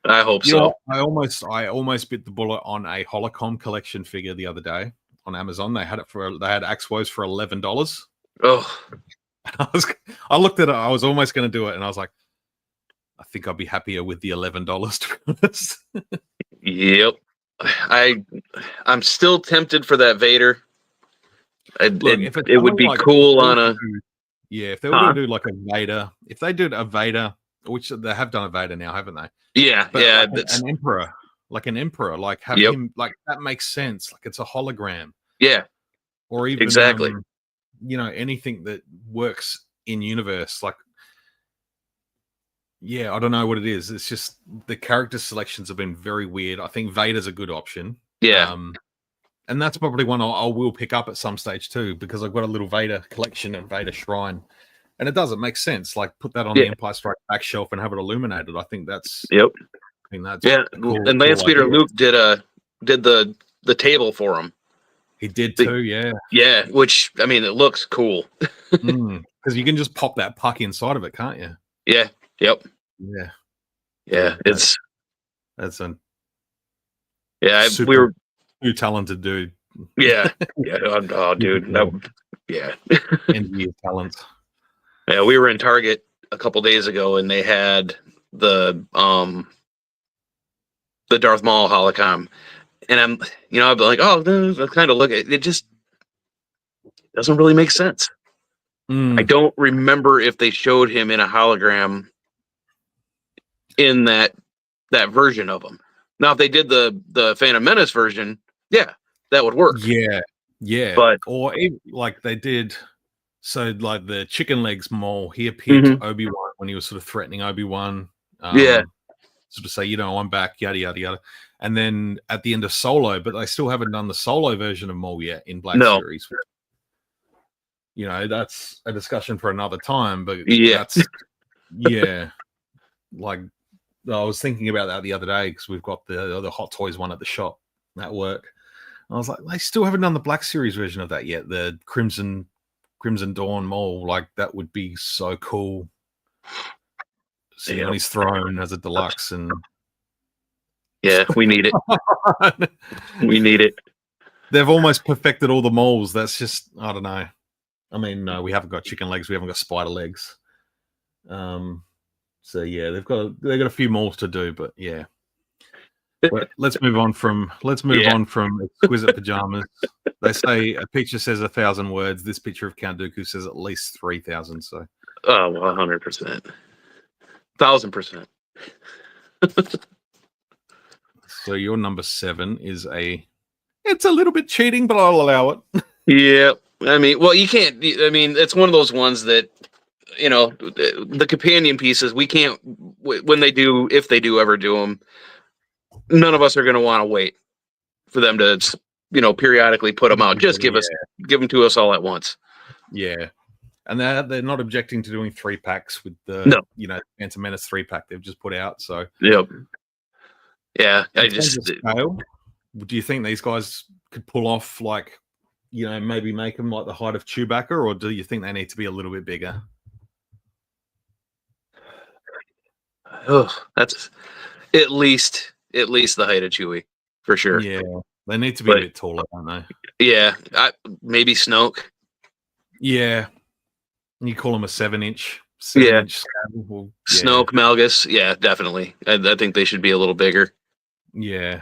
I hope so. I almost bit the bullet on a Holocom collection figure the other day on Amazon. They had Axwos for $11. Oh. I looked at it, I was almost going to do it, and I was like, I think I'd be happier with the $11 to be honest. Yep. I'm still tempted for that Vader. It would be cool on a. Yeah, if they were going to do like a Vader, if they did a Vader, which they have done a Vader now, haven't they? Yeah, but yeah. Like an emperor, like have him, like that makes sense. Like it's a hologram. Yeah. Or even exactly. You know, anything that works in universe, like. Yeah, I don't know what it is. It's just the character selections have been very weird. I think Vader's a good option. Yeah. And that's probably one I will pick up at some stage too, because I've got a little Vader collection and Vader shrine, and it doesn't make sense. Like put that on the Empire Strikes Back shelf and have it illuminated. I think that's Yep. I think that's Yeah. cool. And Lance Peter Luke did the table for him. He did too. Yeah. Yeah. Which I mean, it looks cool. Because you can just pop that puck inside of it, can't you? Yeah. Yep. Yeah. Yeah. That's a we were too talented dude. Yeah. Yeah. Oh, dude. Yeah. Envy of talent. Yeah, we were in Target a couple days ago, and they had the Darth Maul holocron, and I'm I'd be like, oh, let's kind of look at it. It just doesn't really make sense. I don't remember if they showed him in a hologram in that version of him. Now, if they did the Phantom Menace version, yeah, that would work. Yeah, but or like they did. So, like the chicken legs Maul, he appeared to Obi-Wan when he was sort of threatening Obi-Wan. Sort of say, I'm back, yada yada yada. And then at the end of Solo, but they still haven't done the Solo version of Maul yet in Black Series. That's a discussion for another time. But that's like I was thinking about that the other day because we've got the Hot Toys one at the shop at work. I was like, they still haven't done the Black Series version of that yet. The Crimson Dawn Maul, like that would be so cool. Sitting on his throne as a deluxe, and we need it. We need it. They've almost perfected all the moles. That's just I don't know. I mean, no, we haven't got chicken legs. We haven't got spider legs. So yeah, they've got a few moles to do, but yeah. But let's move on from exquisite pajamas. They say a picture says 1,000 words. This picture of Count Dooku says at least 3,000. So 100%, 1,000%. So your number 7 is it's a little bit cheating, but I'll allow it. Yeah, I mean, well, you can't. I mean, it's one of those ones that the companion pieces we can't when they do, if they do ever do them. None of us are going to want to wait for them to, periodically put them out. Just give them to us all at once. Yeah, and they're not objecting to doing 3-packs with the Phantom Menace 3-pack they've just put out. So yep, yeah. Do you think these guys could pull off like, maybe make them like the height of Chewbacca, or do you think they need to be a little bit bigger? Oh, that's at least the height of Chewie, for sure. Yeah, they need to be a bit taller, don't they? Yeah, maybe Snoke. Yeah, you call him a 7-inch. Snoke, Malgus. Yeah, definitely. I think they should be a little bigger. Yeah,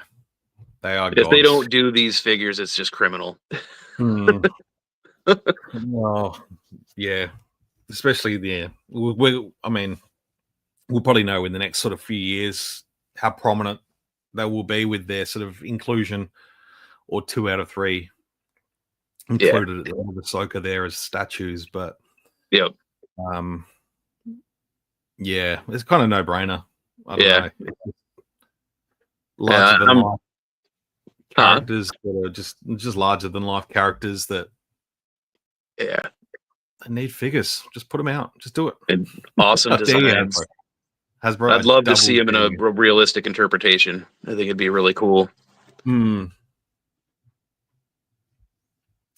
they are. If they don't do these figures, it's just criminal. Well, yeah, especially we'll probably know in the next sort of few years how prominent they will be with their sort of inclusion, or 2 out of 3 included at the end of Ahsoka there as statues. But yeah, it's kind of no-brainer. I don't know. Larger than life characters that are just larger than life characters that they need figures. Just put them out. Just do it. And awesome designs. Hasbro, I'd love to see him in a realistic interpretation. I think it'd be really cool. And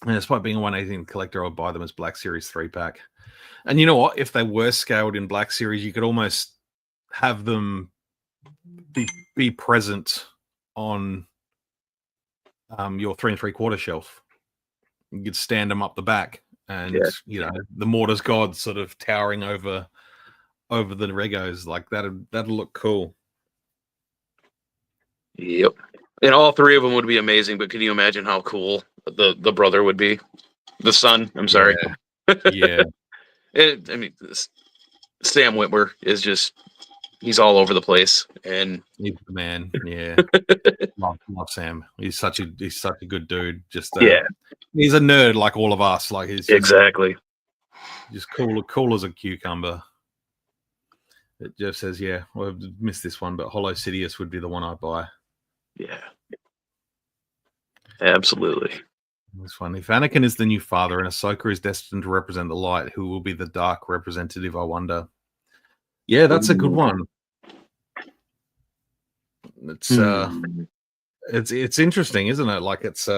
despite being a 118 collector, I'll buy them as Black Series 3-pack. And you know what? If they were scaled in Black Series, you could almost have them be present on your 3 3/4 shelf. You could stand them up the back, and the Mortar's God sort of towering over the Regos, like that'd look cool. Yep, and all 3 of them would be amazing. But can you imagine how cool the brother would be? The son. I'm sorry. Yeah. Sam Witwer is he's all over the place, and he's the man. Yeah, love Sam. He's such a good dude. He's a nerd like all of us. Like he's exactly just cool as a cucumber. Jeff says, "Yeah, well, I've missed this one, but Hollow Sidious would be the one I'd buy." Yeah, Absolutely. It's fun. If Anakin is the new father and Ahsoka is destined to represent the light, who will be the dark representative, I wonder? Yeah, that's a good one. It's interesting, isn't it? Like it's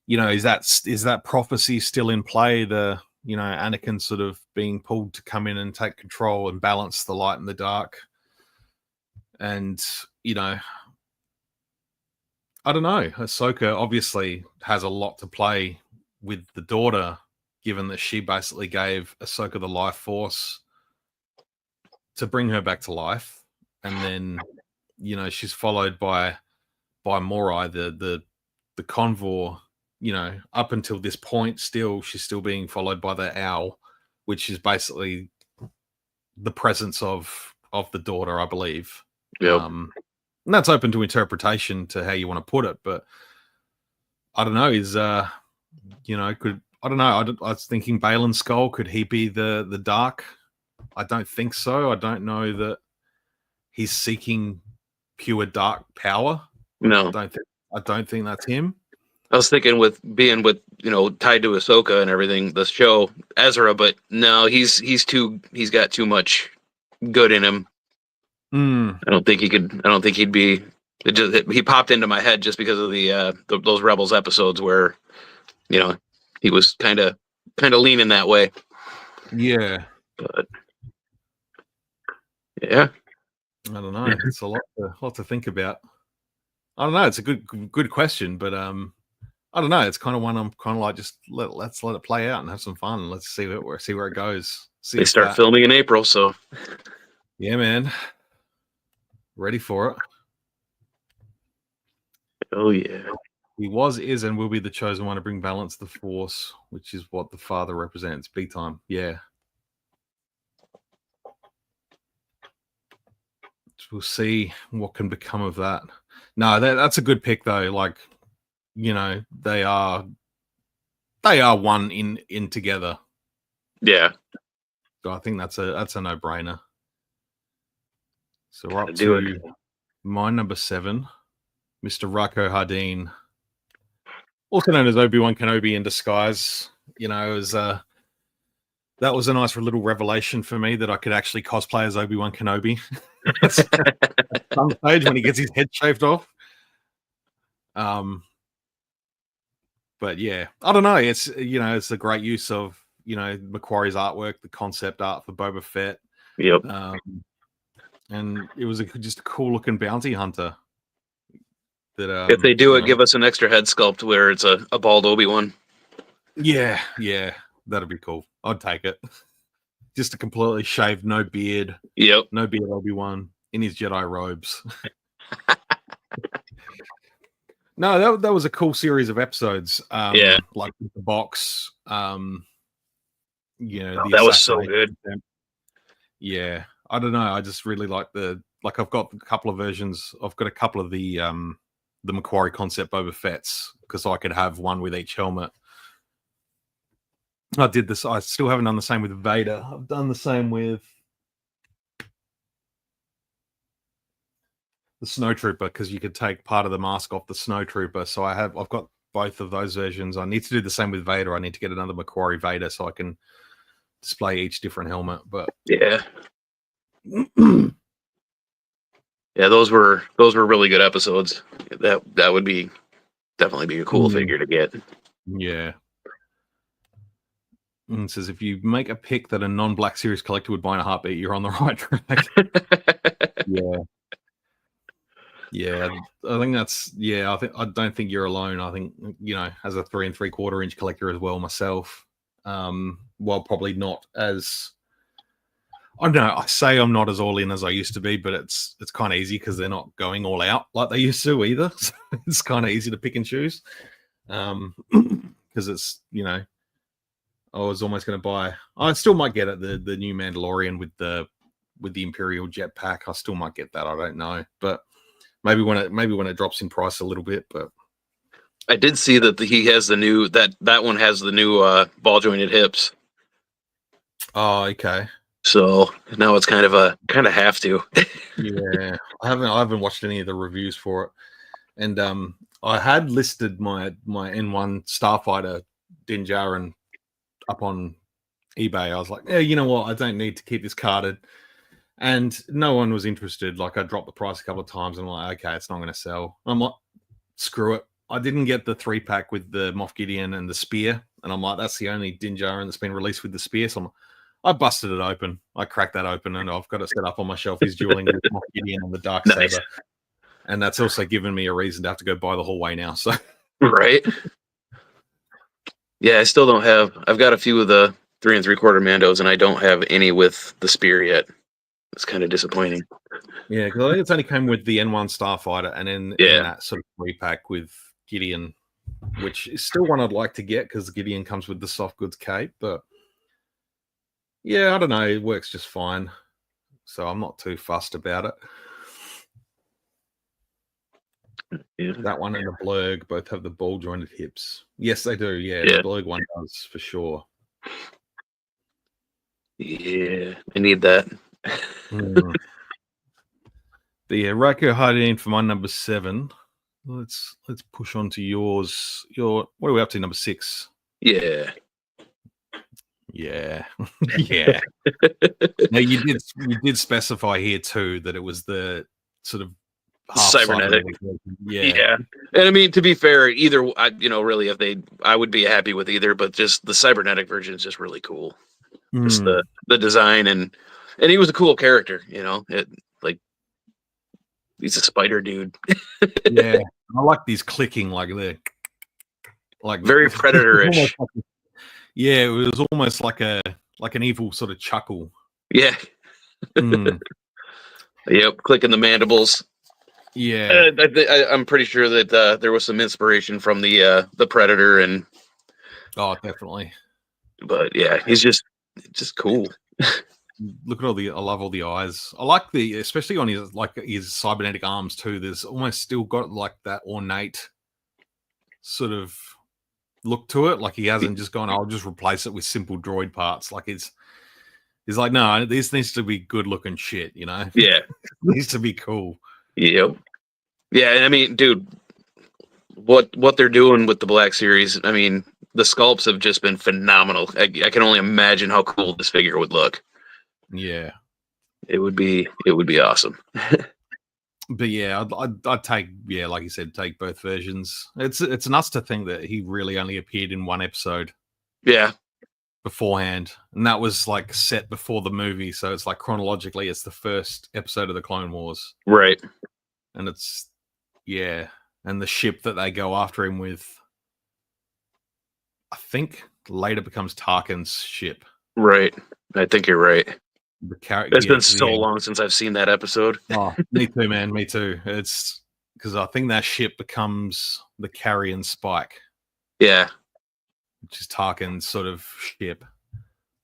is that prophecy still in play? The Anakin sort of being pulled to come in and take control and balance the light and the dark. And I don't know. Ahsoka obviously has a lot to play with the daughter, given that she basically gave Ahsoka the life force to bring her back to life, and then she's followed by Morai, the convor. Up until this point, she's still being followed by the owl, which is basically the presence of the daughter, I believe. Yep. And that's open to interpretation to how you want to put it, but I don't know. I was thinking Balin Skull, could he be the dark? I don't think so. I don't know that he's seeking pure dark power. No, I don't think that's him. I was thinking with being tied to Ahsoka and everything, the show Ezra, but no, he's got too much good in him. I don't think he could. I don't think he'd be. He popped into my head just because of those Rebels episodes where, he was kind of leaning that way. Yeah, but yeah, I don't know. It's a lot to think about. I don't know. It's a good question, but I don't know. It's kind of one I'm kind of like, just let's let it play out and have some fun. Let's see where it goes. They start filming in April, so yeah, man, ready for it. Oh yeah. He was, is, and will be the chosen one to bring balance to the Force, which is what the father represents. Big time. Yeah. We'll see what can become of that. No, that's a good pick though. Like, they are one in together. Yeah. So I think that's a no-brainer. So we're up to my number 7, Mr. Rako Hardeen, also known as Obi-Wan Kenobi in disguise. That was a nice little revelation for me that I could actually cosplay as Obi-Wan Kenobi. At some stage when he gets his head shaved off. But yeah, I don't know. It's it's a great use of Macquarie's artwork, the concept art for Boba Fett. Yep. And it was just a cool looking bounty hunter. That if they do it, give us an extra head sculpt where it's a bald Obi-Wan. Yeah, that'd be cool. I'd take it. Just a completely shaved, no beard. Yep. No beard Obi-Wan in his Jedi robes. No, that was a cool series of episodes. Yeah. Like the box. That was so good. Yeah. I don't know. I just really like I've got a couple of versions. I've got a couple of the Macquarie concept Boba Fett's, because I could have one with each helmet. I did this. I still haven't done the same with Vader. I've done the same with the Snowtrooper, because you could take part of the mask off the Snowtrooper. So I've got both of those versions. I need to do the same with Vader. I need to get another Macquarie Vader so I can display each different helmet. But yeah. Yeah, those were really good episodes. That would definitely be a cool figure to get. Yeah. And it says, if you make a pick that a non-Black Series collector would buy in a heartbeat, you're on the right track. Yeah. I think that's, I don't think you're alone. I think, as a 3 3/4 inch collector as well myself, while probably not as, I don't know, I say I'm not as all in as I used to be, but it's kind of easy because they're not going all out like they used to either. So it's kind of easy to pick and choose. Because it's, I was almost going to buy. I still might get it, the new Mandalorian with the Imperial jetpack. I still might get that. I don't know, but maybe when it drops in price a little bit. But I did see that he has the new that one has the new ball jointed hips. Oh, okay. So now it's kind of have to. Yeah, I haven't watched any of the reviews for it, and I had listed my N1 Starfighter Din Djarin up on eBay. I was like, yeah, you know what? I don't need to keep this carded. And no one was interested. Like, I dropped the price a couple of times and I'm like, okay, it's not going to sell. I'm like, screw it. I didn't get the 3-pack with the Moff Gideon and the spear. And I'm like, that's the only Din Djarin that's been released with the spear. So I busted it open. I cracked that open and I've got it set up on my shelf. He's dueling with Moff Gideon and the Dark Nice. Saber. And that's also given me a reason to have to go buy the whole way now. So Right. Yeah, I still don't have. I've got a few of the 3 3/4 Mandos, and I don't have any with the spear yet. It's kind of disappointing. yeah, because I think it's only came with the N1 Starfighter and in that sort of 3-pack with Gideon, which is still one I'd like to get because Gideon comes with the soft goods cape. But yeah, I don't know. It works just fine. So I'm not too fussed about it. Yeah. That one and the Blurg both have the ball jointed hips. Yes, they do. Yeah, the Blurg one does for sure. Yeah, I need that. But yeah, Rako Hardin for my number 7. Let's push on to yours. What are we up to? Number 6. Yeah. Yeah. Yeah. Now you did specify here too that it was the sort of cybernetic. Yeah. And I mean, to be fair, either really, I would be happy with either, but just the cybernetic version is just really cool. Just the design and he was a cool character, he's a spider dude. Yeah, I like these clicking like very predator-ish. Yeah, it was almost like an evil sort of chuckle. Yeah. Yep, clicking the mandibles. Yeah, I'm pretty sure that there was some inspiration from the Predator and. Oh, definitely. But yeah, he's just cool. Look at I love all the eyes. I like especially on his cybernetic arms too. There's almost still got like that ornate sort of look to it. Like he hasn't just gone, I'll just replace it with simple droid parts. Like he's like, no, this needs to be good looking shit, Yeah. It needs to be cool. Yep. Yeah, and I mean, dude, what they're doing with the Black Series, I mean, the sculpts have just been phenomenal. I can only imagine how cool this figure would look. Yeah. It would be awesome. But yeah, I'd take, like you said, take both versions. It's nuts to think that he really only appeared in one episode. Yeah. Beforehand. And that was like set before the movie. So it's like chronologically, it's the first episode of the Clone Wars. Right. And it's, and the ship that they go after him with, I think later becomes Tarkin's ship. Right. I think you're right. It's been so long since I've seen that episode. Oh, me too, man. Me too. It's because I think that ship becomes the Carrion Spike. Yeah. Which is Tarkin's sort of ship.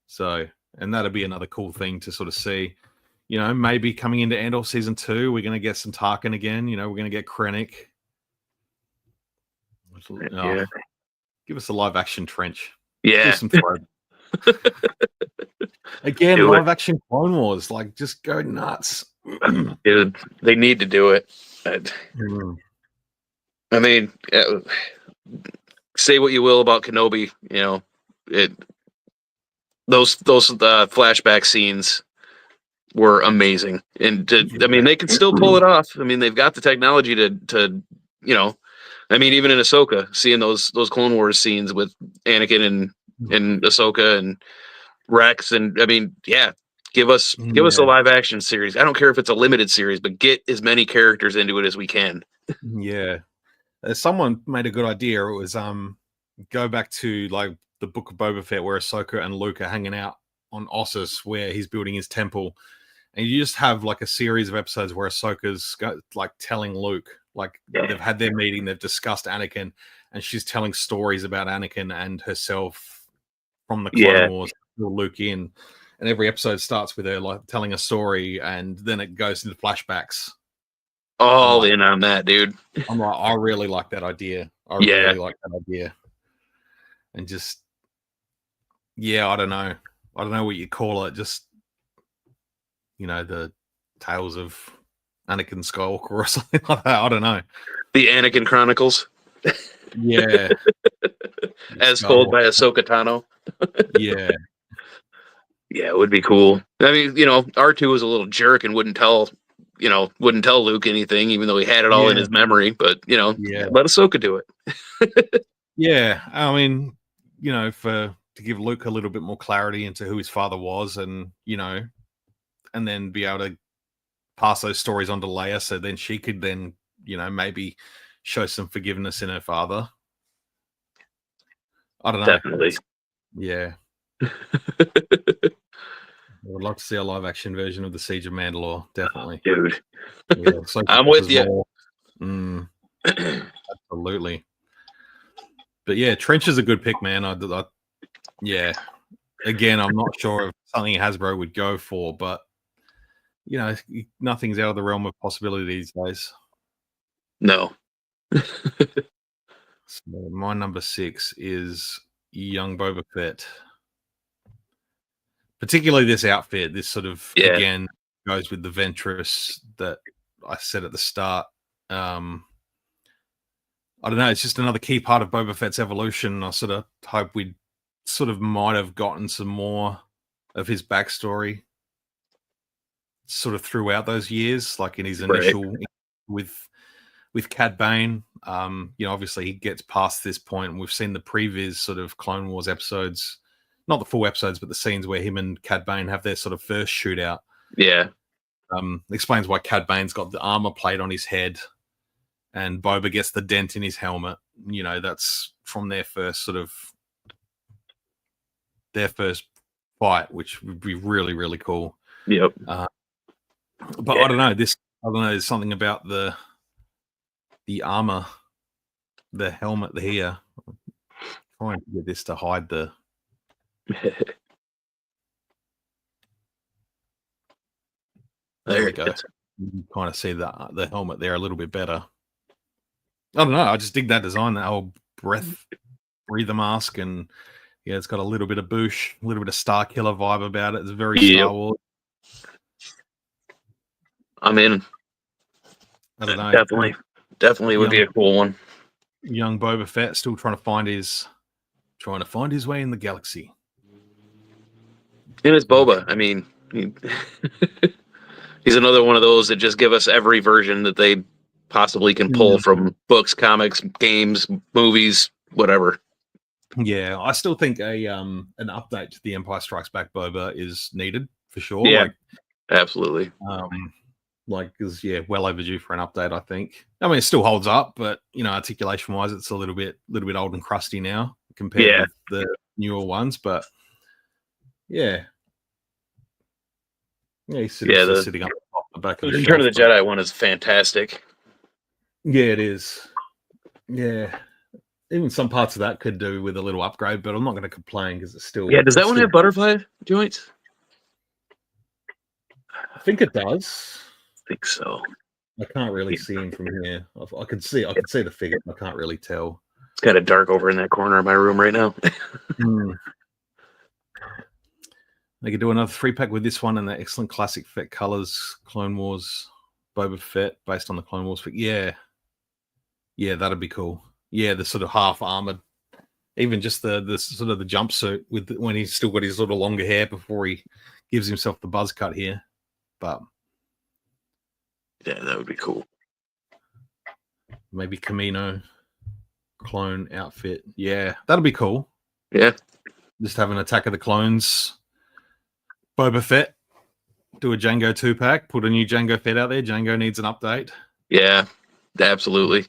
So, and that'll be another cool thing to sort of see. Maybe coming into Andor Season 2, we're going to get some Tarkin again. We're going to get Krennic. Yeah. Give us a live-action Trench. Yeah. Do some throw. Again, live-action Clone Wars. Like, just go nuts. Dude, they need to do it. I mean, say what you will about Kenobi, those flashback scenes were amazing, and I mean, they can still pull it off. I mean, they've got the technology to I mean, even in Ahsoka, seeing those Clone Wars scenes with Anakin and Ahsoka and Rex, and I mean, give us a live action series. I don't care if it's a limited series, but get as many characters into it as we can. Yeah. Someone made a good idea. It was go back to like the Book of Boba Fett where Ahsoka and Luke are hanging out on Ossus where he's building his temple. And you just have like a series of episodes where Ahsoka's like telling Luke, like they've had their meeting, they've discussed Anakin, and she's telling stories about Anakin and herself from the Clone Wars, Luke in. And every episode starts with her like telling a story, and then it goes into flashbacks. All in on that, dude. I'm like, I really like that idea. I really like that idea. And just, I don't know. I don't know what you call it. Just, the tales of Anakin Skywalker or something like that. I don't know. The Anakin Chronicles. Yeah. As told by Ahsoka Tano. Yeah. Yeah, it would be cool. I mean, R2 was a little jerk and wouldn't tell Luke anything, even though he had it all in his memory. But let Ahsoka do it. Yeah, I mean, to give Luke a little bit more clarity into who his father was, and and then be able to pass those stories on to Leia, so then she could then, maybe show some forgiveness in her father. I don't know. Definitely. Yeah. I would love to see a live action version of the Siege of Mandalore. Definitely, dude. Yeah, so I'm with you. Absolutely. But yeah, Trench is a good pick, man. Yeah. Again, I'm not sure if something Hasbro would go for, but nothing's out of the realm of possibility these days. No. So my number 6 is young Boba Fett. Particularly this outfit, this sort of again goes with the Ventress that I said at the start. I don't know. It's just another key part of Boba Fett's evolution. I sort of hope we sort of might have gotten some more of his backstory sort of throughout those years, like in his initial with Cad Bane. Obviously he gets past this point, and we've seen the previous sort of Clone Wars episodes, not the full episodes, but the scenes where him and Cad Bane have their sort of first shootout. Yeah. Explains why Cad Bane's got the armor plate on his head and Boba gets the dent in his helmet. That's from their first fight, which would be really, really cool. Yep. But I don't know. There's something about the armor, the helmet here. I'm trying to get this to hide the. There we go. You can kind of see the helmet there a little bit better. I don't know. I just dig that design, that whole breather mask, and it's got a little bit of Boosh, a little bit of Star Killer vibe about it. It's very Star Wars. I'm in. I don't know. Definitely would be a cool one. Young Boba Fett still trying to find his way in the galaxy. And it's Boba. I mean, he's another one of those that just give us every version that they possibly can pull from books, comics, games, movies, whatever. Yeah, I still think an update to the Empire Strikes Back Boba is needed for sure. Yeah, absolutely. Is well overdue for an update. I think. I mean, it still holds up, but articulation wise, it's a little bit old and crusty now compared with the newer ones. But he's sitting up the back of the Return of the Jedi one is fantastic. Yeah, it is. Yeah. Even some parts of that could do with a little upgrade, but I'm not going to complain because it's still. Yeah, does that one have butterfly joints? I think it does. I think so. I can't really see him from here. I can see the figure. I can't really tell. It's kind of dark over in that corner of my room right now. They could do another 3-pack with this one and the excellent classic Fett colors, Clone Wars, Boba Fett, based on the Clone Wars. But yeah, that'd be cool. Yeah, the sort of half armored, even just the sort of the jumpsuit when he's still got his little longer hair before he gives himself the buzz cut here. But yeah, that would be cool. Maybe Camino clone outfit. Yeah, that'll be cool. Yeah, just have an Attack of the Clones. Boba Fett. Do a Jango 2-pack. Put a new Jango Fett out there. Jango needs an update. Yeah, absolutely.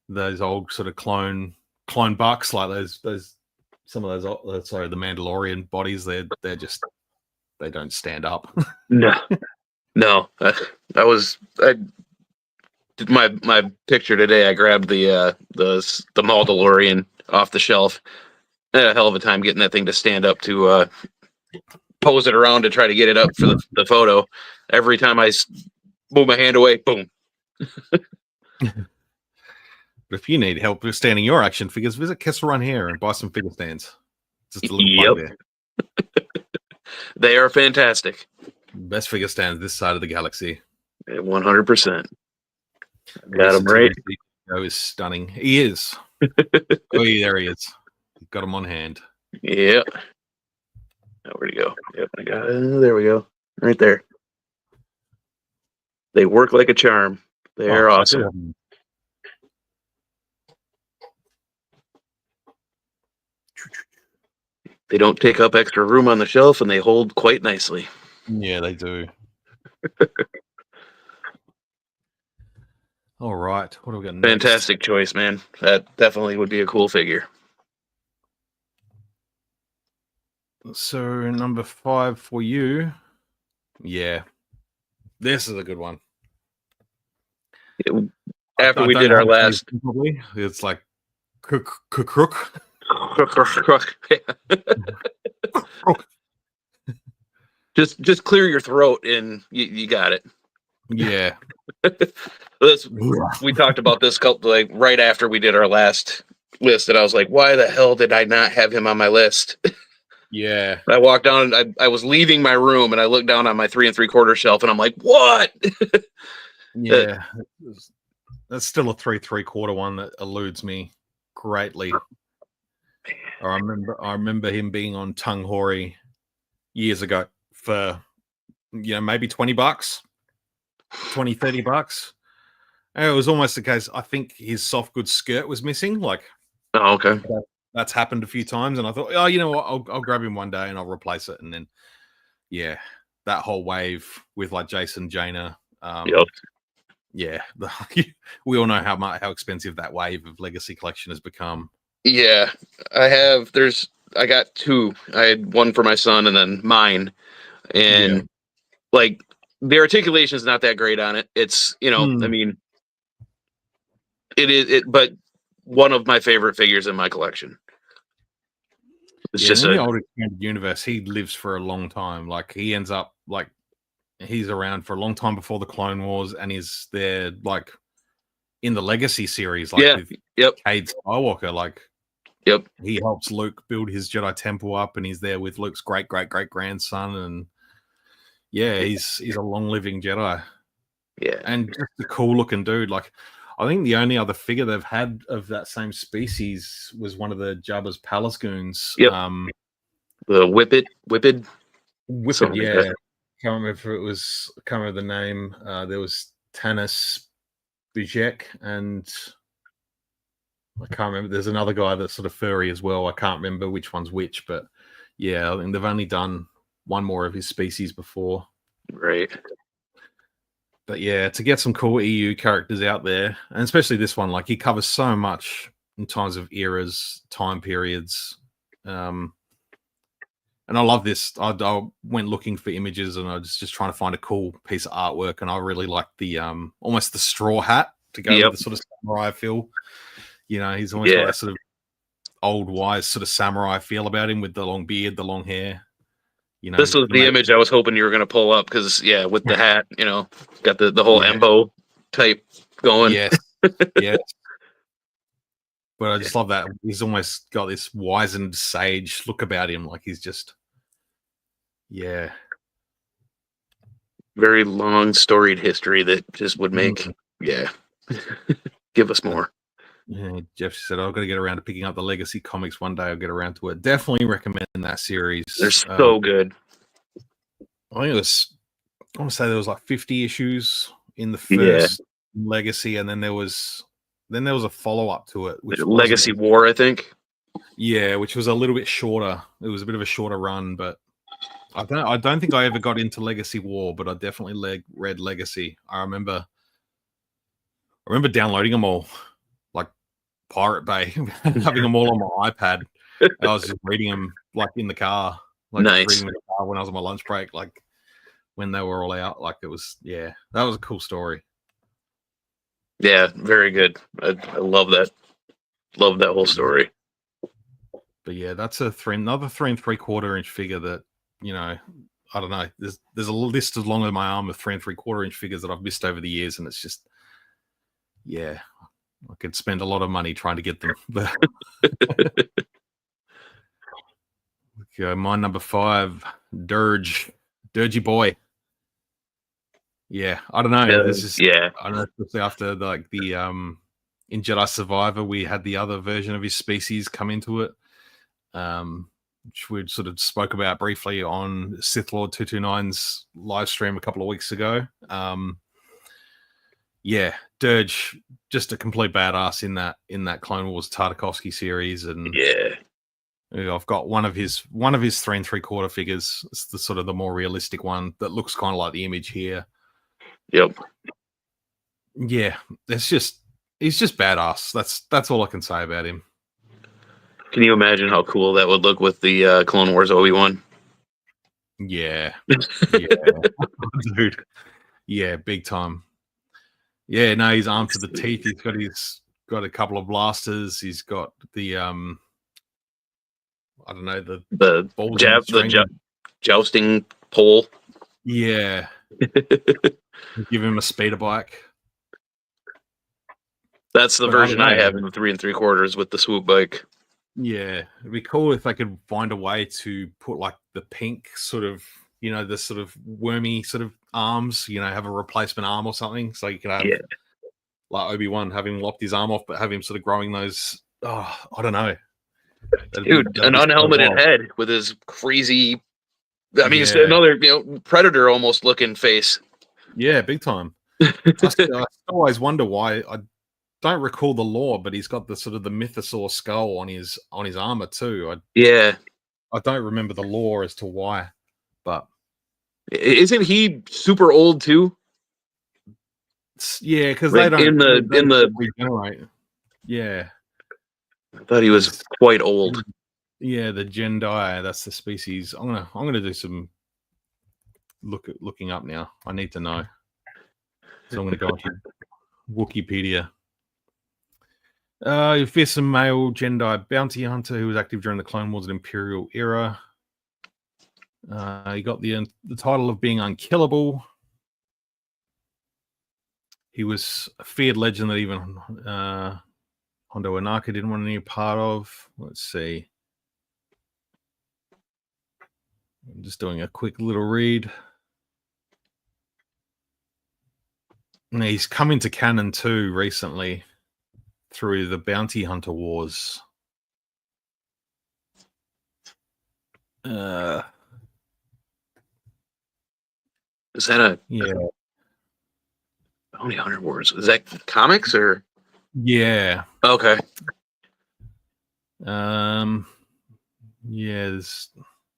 Those old sort of clone bucks, like those some of those the Mandalorian bodies, they don't stand up. No. I did my picture today. I grabbed the Mandalorian off the shelf. I had a hell of a time getting that thing to stand up to pose it around to try to get it up for the photo. Every time I move my hand away, boom. But if you need help with standing your action figures, visit Kessel Run here and buy some figure stands. Just a little plug there. They are fantastic. Best figure stands this side of the galaxy. 100%. Got him right. Is stunning. He is. Oh, yeah, there he is. Got him on hand. Yeah. Oh, where'd he go? Yep, I got it. There we go. Right there. They work like a charm. They're awesome. They don't take up extra room on the shelf, and they hold quite nicely. Yeah, they do. All right. What do we got next? Fantastic choice, man. That definitely would be a cool figure. So number 5 for you. Yeah. This is a good one. After we did our last... Probably. It's like crook. Just clear your throat and you got it. Yeah. We talked about this like right after we did our last list, and I was like, why the hell did I not have him on my list? Yeah. I walked down and I was leaving my room and I looked down on my 3 3/4 shelf and I'm like, what? Yeah. That's still a 3 3/4 one that eludes me greatly. I remember him being on Tung Hori years ago for maybe $20, 20, $30. And it was almost the case. I think his soft goods skirt was missing. Like, oh, okay, that's happened a few times, and I thought, oh, you know what, I'll grab him one day and I'll replace it. And then, yeah, that whole wave with like Jason Jaina. Yep. Yeah, we all know how expensive that wave of Legacy Collection has become. Yeah, I got 2. I had one for my son and then mine, and like the articulation is not that great on it. It's I mean, it is but one of my favorite figures in my collection. It's just in the old expanded universe, he lives for a long time. Like he ends up like he's around for a long time before the Clone Wars, and he's there like in the Legacy series, like with Cade Skywalker. Like, he helps Luke build his Jedi Temple up, and he's there with Luke's great grandson, and he's a long living Jedi. Yeah, and just a cool looking dude. Like, I think the only other figure they've had of that same species was one of the Jabba's Palace goons. Yep. The Whippet. Yeah. Can't remember if it was. I can't remember the name. There was Tanis Bijek, and I can't remember. There's another guy that's sort of furry as well. I can't remember which one's which, but yeah, I think they've only done one more of his species before. Right. But yeah, to get some cool EU characters out there, and especially this one, like he covers so much in terms of eras, time periods. And I love this. I went looking for images, and I was just trying to find a cool piece of artwork, and I really like the almost the straw hat to go with the sort of samurai feel. He's almost got that sort of old wise sort of samurai feel about him with the long beard, the long hair. This was the image I was hoping you were going to pull up because, with the hat, got the whole Empo type going. Yes, yes. But I just love that. He's almost got this wizened sage look about him. Like he's just, very long storied history that just would make, give us more. Yeah, Jeff said, I've got to get around to picking up the Legacy comics one day. I'll get around to it. Definitely recommend that series. They're so good. I want to say there was like 50 issues in the first Legacy, and then there was a follow-up to it, which Legacy War, I think. Yeah, which was a little bit shorter. It was a bit of a shorter run, but I don't think I ever got into Legacy War, but I definitely read Legacy. I remember downloading them all, like Pirate Bay, having them all on my iPad. I was just reading them like in the car, like reading the car when I was on my lunch break, like when they were all out. Like it was, that was a cool story. Yeah, very good. I love that. Love that whole story. But yeah, that's another 3 3/4 inch figure that, I don't know. There's a list as long as my arm of 3 3/4 inch figures that I've missed over the years, and it's just, I could spend a lot of money trying to get them. But okay, my number 5, Dirgy boy. Yeah, I don't know. This is Yeah. I don't know, especially after like the in Jedi Survivor, we had the other version of his species come into it, which we sort of spoke about briefly on Sith Lord 229's live stream a couple of weeks ago. Yeah, Dirge, just a complete badass in that Clone Wars Tartakovsky series, and Yeah. I've got one of his 3 3/4 figures. It's the sort of the more realistic one that looks kind of like the image here. Yep. Yeah, he's just badass. That's all I can say about him. Can you imagine how cool that would look with the Clone Wars Obi-Wan? Yeah, yeah, dude. Yeah, big time. Yeah, no, he's armed to the teeth. He's got a couple of blasters. He's got the I don't know, The balls and string. jousting pole. Yeah, give him a speeder bike. That's the But version I don't know. have in the 3 3/4 with the swoop bike. Yeah, it'd be cool if they could find a way to put like the pink sort of, the sort of wormy sort of arms, have a replacement arm or something. So you could have Yeah. like Obi-Wan having lopped his arm off, but have him sort of growing those. Oh, I don't know. Dude, an unhelmeted head with his crazy. I mean, it's another Predator almost looking face. Yeah, big time. I always wonder why. I don't recall the lore, but he's got the sort of the mythosaur skull on his armor too. Yeah. I don't remember the lore as to why, but isn't he super old too? Yeah, because like they don't in the regenerate. Yeah, I thought he was quite old. Yeah, the Jedi, that's the species. I'm gonna do some looking up now. I need to know. So I'm gonna go into Wikipedia. Fearsome male Jedi bounty hunter who was active during the Clone Wars and Imperial era. He got the title of being unkillable. He was a feared legend that even Hondo Anaka didn't want any part of. Let's see. I'm just doing a quick little read. And he's come into canon too recently through the Bounty Hunter Wars. Is that yeah? Bounty Hunter Wars. Is that comics or? Yeah. Okay. Yeah, there's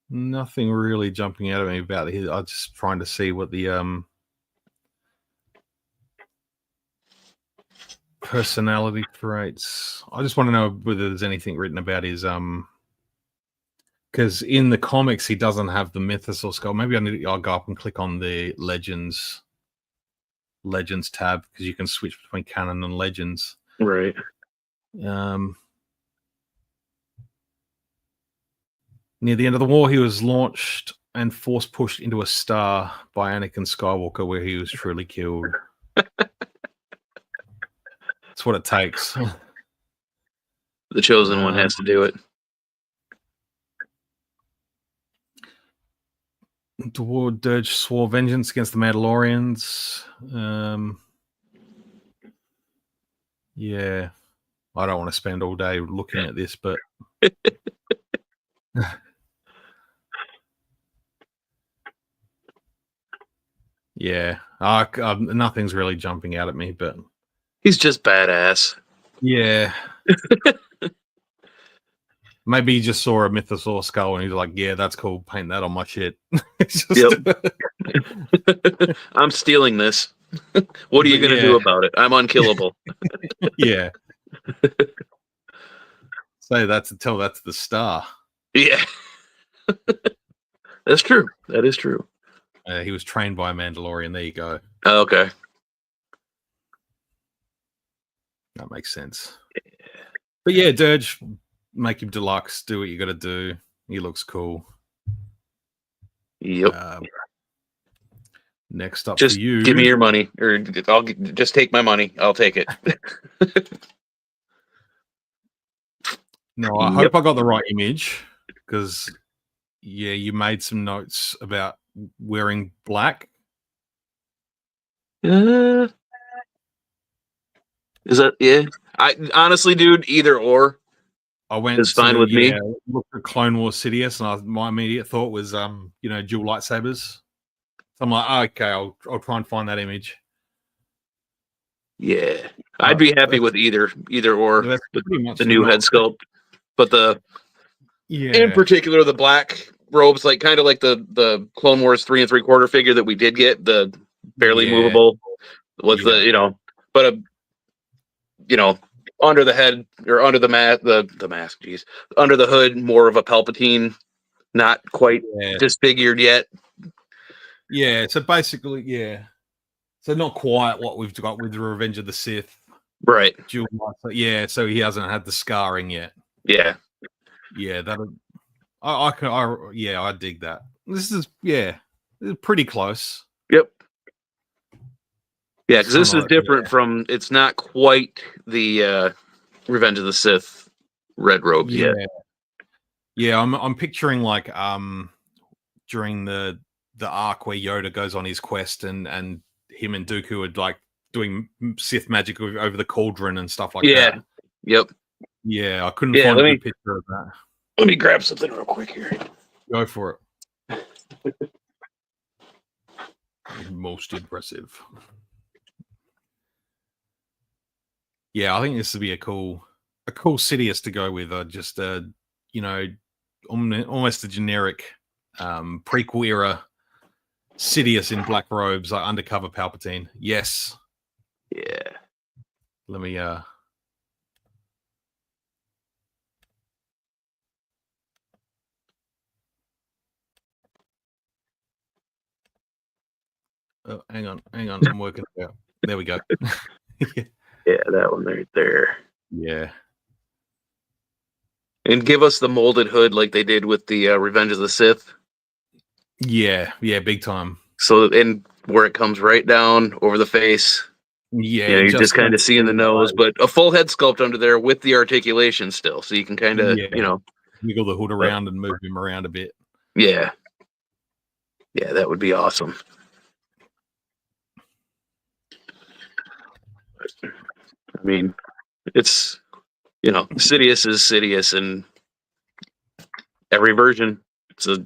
nothing really jumping out at me about it. I'm just trying to see what the personality traits. I just want to know whether there's anything written about his because in the comics he doesn't have the mythosaur skull. Maybe I'll go up and click on the Legends tab because you can switch between canon and Legends. Right. Near the end of the war, he was launched and force pushed into a star by Anakin Skywalker, where he was truly killed. That's what it takes. The chosen one has to do it. Dirge swore vengeance against the Mandalorians. Yeah, I don't want to spend all day looking at this, but yeah, nothing's really jumping out at me, but he's just badass. Yeah. Maybe he just saw a mythosaur skull and he's like, yeah, that's cool. Paint that on my shit. Yep. I'm stealing this. What are you going to do about it? I'm unkillable. Yeah. Tell that to the star. Yeah. That's true. That is true. He was trained by a Mandalorian. There you go. Oh, okay. That makes sense. But yeah, Dirge, make him deluxe. Do what you got to do. He looks cool. Yep. Next up just for you. Give me your money, or I'll just take my money. I'll take it. No, I hope I got the right image because, yeah, you made some notes about wearing black. Is that I honestly, dude, either or I went is fine with me. looked at Clone Wars Sidious, and my immediate thought was dual lightsabers. So I'm like, okay, I'll try and find that image. Yeah, I'd be happy with either or That's pretty much the new head sculpt, but in particular the black robes, like kind of like the Clone Wars 3 3/4 figure that we did get, the barely movable with but under the head or under the mask, under the hood, more of a Palpatine, not quite disfigured yet. Yeah, so basically, so not quite what we've got with the Revenge of the Sith, right? So he hasn't had the scarring yet. Yeah, I dig that. This is pretty close. Yep. Yeah, because this is different from. It's not quite the Revenge of the Sith red robes yet. Yeah, I'm picturing like during the arc where Yoda goes on his quest and him and Dooku are like doing Sith magic over the cauldron and stuff like that. Yep. Yeah, I couldn't find a good picture of that. Let me grab something real quick here. Go for it. Most impressive. Yeah, I think this would be a cool Sidious to go with. Just almost a generic prequel era Sidious in black robes, like undercover Palpatine. Yes. Yeah. Let me Oh, hang on. I'm working it out. There we go. Yeah, that one right there. Yeah. And give us the molded hood like they did with the Revenge of the Sith. Yeah, big time. So, and where it comes right down over the face. Yeah, you're just kind of seeing the nose, but a full head sculpt under there with the articulation still, so you can kind of wiggle the hood around and move him around a bit. Yeah, that would be awesome. I mean, it's Sidious is Sidious in every version. So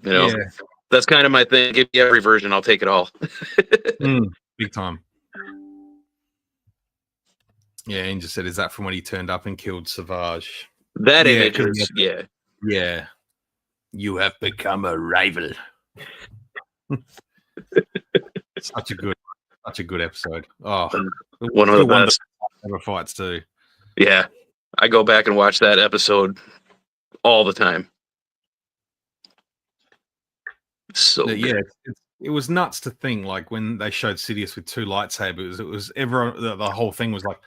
that's kind of my thing. Give me every version, I'll take it all. Big time. Yeah, Angel said, "Is that from when he turned up and killed Savage?" That image is yeah. You have become a rival. Such a good episode. Oh, one of the best ever fights too. Yeah, I go back and watch that episode all the time. So it was nuts to think, like when they showed Sidious with 2 lightsabers. It was everyone. The whole thing was like,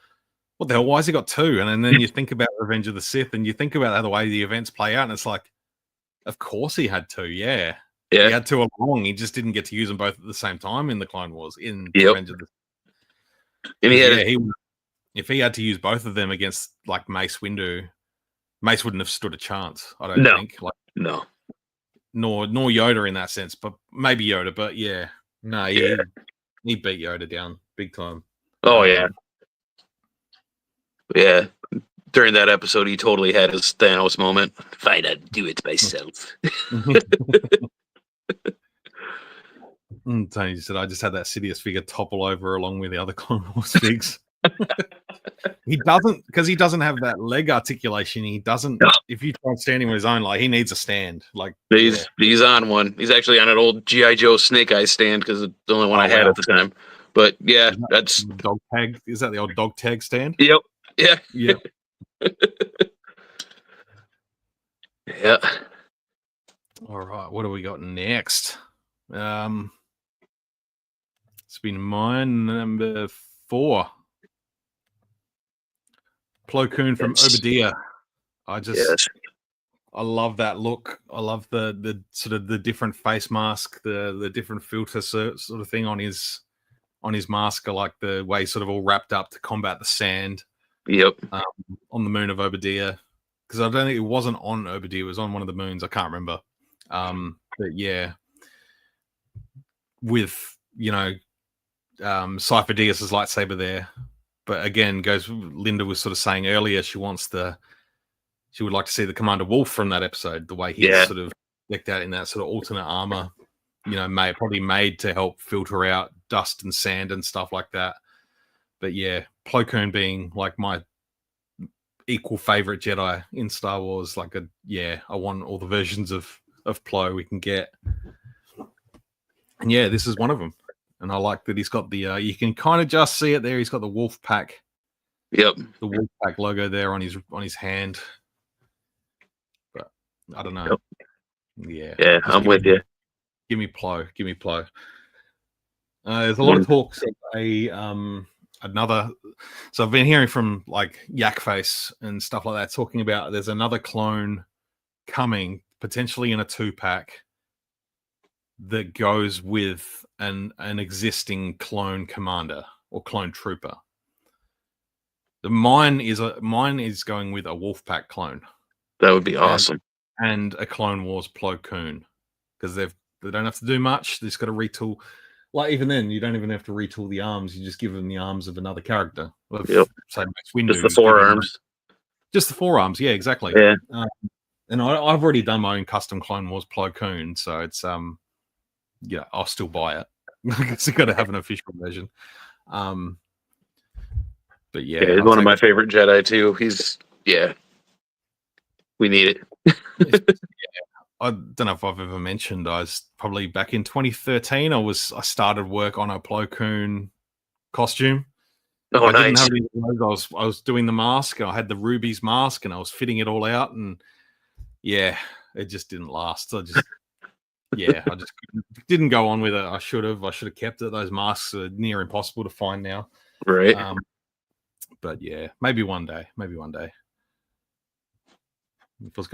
what the hell? Why has he got 2? And then you think about Revenge of the Sith, and you think about how the way the events play out, and it's like, of course he had 2. Yeah. He had 2 along. He just didn't get to use them both at the same time in the Clone Wars. In Revenge of the Sith. And if he had to use both of them against like Mace Windu, Mace wouldn't have stood a chance. I don't think. Like no. Nor Yoda in that sense, but maybe Yoda. But he beat Yoda down big time. Oh yeah. During that episode, he totally had his Thanos moment. Fine, I'd do it myself. Tony said, I just had that Sidious figure topple over along with the other Clone Wars figs. He doesn't have that leg articulation. He doesn't. If you try standing with his own, like he needs a stand. Like he's on one. He's actually on an old G.I. Joe Snake Eye stand because it's the only one I had at the time. But that's dog tag. Is that the old dog tag stand? Yep. Yeah. Yeah. Yeah. All right. What do we got next? It's been mine number 4. Plo Koon from Obadiah. I love that look. I love the sort of the different face mask, the different filter sort of thing on his mask. I like the way he's sort of all wrapped up to combat the sand. Yep. On the moon of Obadiah, because I don't think it wasn't on Obadiah. It was on one of the moons. I can't remember. But yeah, with Cypher Diaz's lightsaber there. But again, Linda was sort of saying earlier she would like to see the Commander Wolf from that episode, the way he's sort of decked out in that sort of alternate armor, probably made to help filter out dust and sand and stuff like that. But yeah, Plo Koon being like my equal favorite Jedi in Star Wars. I want all the versions of Plo we can get. And yeah, this is one of them. And I like that he's got the, you can kind of just see it there. He's got the wolf pack. Yep. The wolf pack logo there on his hand. But I don't know. Yep. Yeah. Yeah, I'm with you. Give me Plo. Give me Plo. There's a lot of talks of another. So I've been hearing from like Yakface and stuff like that, talking about there's another clone coming, potentially in a 2-pack, that goes with an existing clone commander or clone trooper. Mine is going with a Wolfpack clone. That would be awesome. And a Clone Wars Plo Koon, because they don't have to do much. They just got to retool. Like even then, you don't even have to retool the arms. You just give them the arms of another character. Yep. Say Mace Windu, just the forearms. Just the forearms. Yeah, exactly. Yeah. And I've already done my own custom Clone Wars Plo Koon, so it's I'll still buy it. It's got to have an official version. But yeah, he's one of my favorite Jedi too. We need it. I don't know if I've ever mentioned. I was probably back in 2013. I started work on a Plo Koon costume. Oh, I nice. didn't have any of those. I was doing the mask. I had the Ruby's mask, and I was fitting it all out. And yeah, it just didn't last. I just didn't go on with it. I should have kept it. Those masks are near impossible to find now. Right. But yeah, maybe one day. I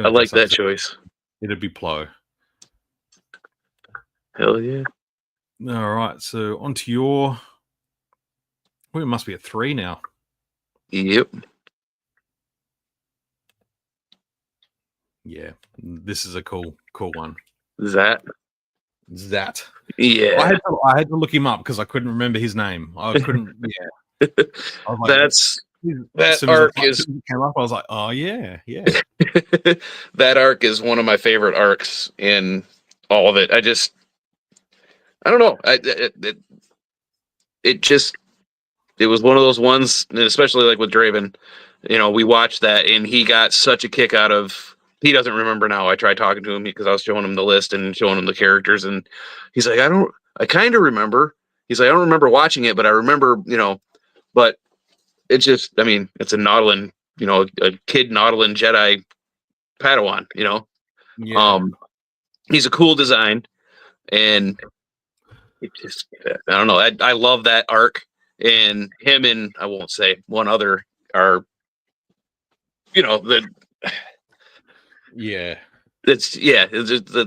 like that choice. It'd be Plo. Hell yeah. All right, so on to your... Well, it must be at 3 now. Yep. Yeah, this is a cool one. Zat. Yeah. I had to look him up because I couldn't remember his name. I couldn't... Yeah. I was like, that arc is... Came up, I was like, oh, yeah. That arc is one of my favorite arcs in all of it. I don't know. It was one of those ones, and especially like with Draven, we watched that and he got such a kick out of, he doesn't remember now. I tried talking to him because I was showing him the list and showing him the characters, and he's like, I kind of remember. He's like, I don't remember watching it, but I remember, but it's just, it's a Nautilin, a kid Nautilin Jedi Padawan, Yeah. He's a cool design, and it just, I don't know. I love that arc, and him and I won't say one other are, it's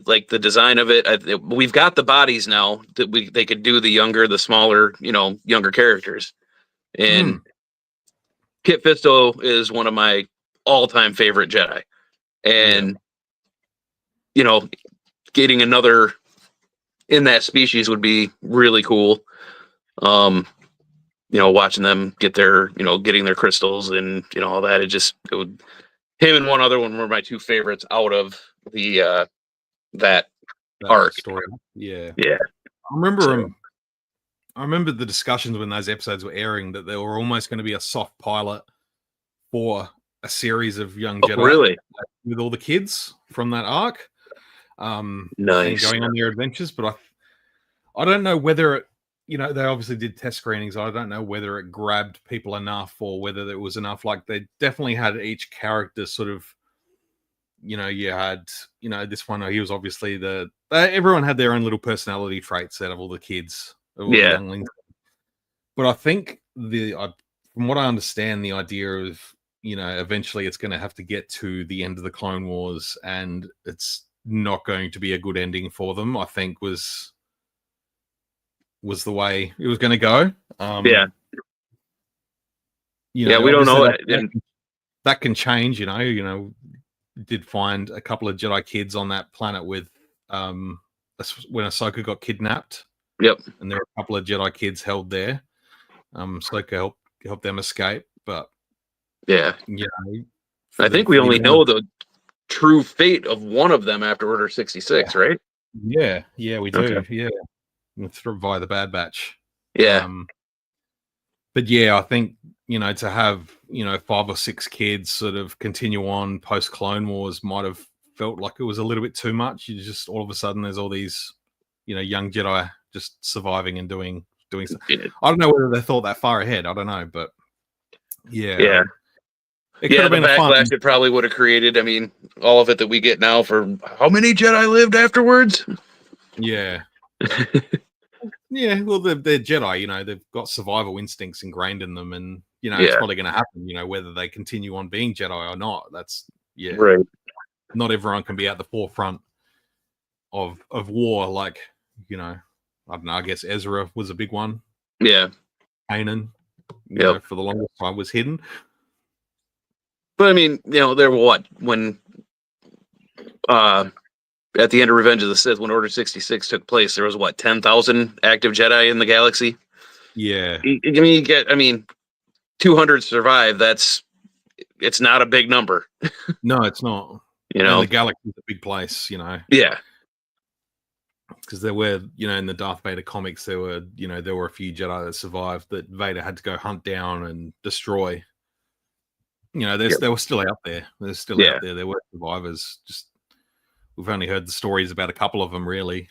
like the design of it. We've got the bodies now that they could do the smaller, younger characters, and Kit Fisto is one of my all-time favorite Jedi, and getting another in that species would be really cool. Watching them get their, getting their crystals and all that. It would. Him and one other one were my two favorites out of the that arc story. Yeah. I remember the discussions when those episodes were airing that they were almost going to be a soft pilot for a series of young Jedi, really, with all the kids from that arc, nice, going on their adventures. But I don't know whether it, they obviously did test screenings. I don't know whether it grabbed people enough or whether there was enough. Like they definitely had each character sort of, you had, this one, he was obviously everyone had their own little personality traits out of all the kids. All the younglings. But I think from what I understand, the idea of, eventually it's going to have to get to the end of the Clone Wars and it's not going to be a good ending for them, I think was the way it was going to go. We don't know. That can change, did find a couple of Jedi kids on that planet with when Ahsoka got kidnapped. Yep. And there were a couple of Jedi kids held there. Ahsoka helped them escape, but yeah, for I the think we for the only amount know of, the true fate of one of them after Order 66, right? yeah, we Okay. do, yeah, via the Bad Batch. Yeah. But yeah, I think to have 5 or 6 kids sort of continue on post Clone Wars might have felt like it was a little bit too much. You just all of a sudden there's all these young Jedi just surviving and doing stuff. Yeah. I don't know whether they thought that far ahead. I don't know, but Yeah. It could have The been a fun. backlash it probably would have created. I mean, all of it that we get now for how many Jedi lived afterwards? Yeah. Yeah, well, they're Jedi, they've got survival instincts ingrained in them, and it's probably going to happen. Whether they continue on being Jedi or not. That's right. Not everyone can be at the forefront of war. Like I don't know. I guess Ezra was a big one. Yeah. Kanan, for the longest time was hidden. But I mean, there were what when at the end of Revenge of the Sith, when Order 66 took place, there was what 10,000 active Jedi in the galaxy. Yeah. I mean, 200 survive. It's not a big number. No, it's not. And the galaxy is a big place. Yeah. Because there were, in the Darth Vader comics, there were a few Jedi that survived that Vader had to go hunt down and destroy. They were still out there. They're still out there. There were survivors. Just we've only heard the stories about a couple of them, really.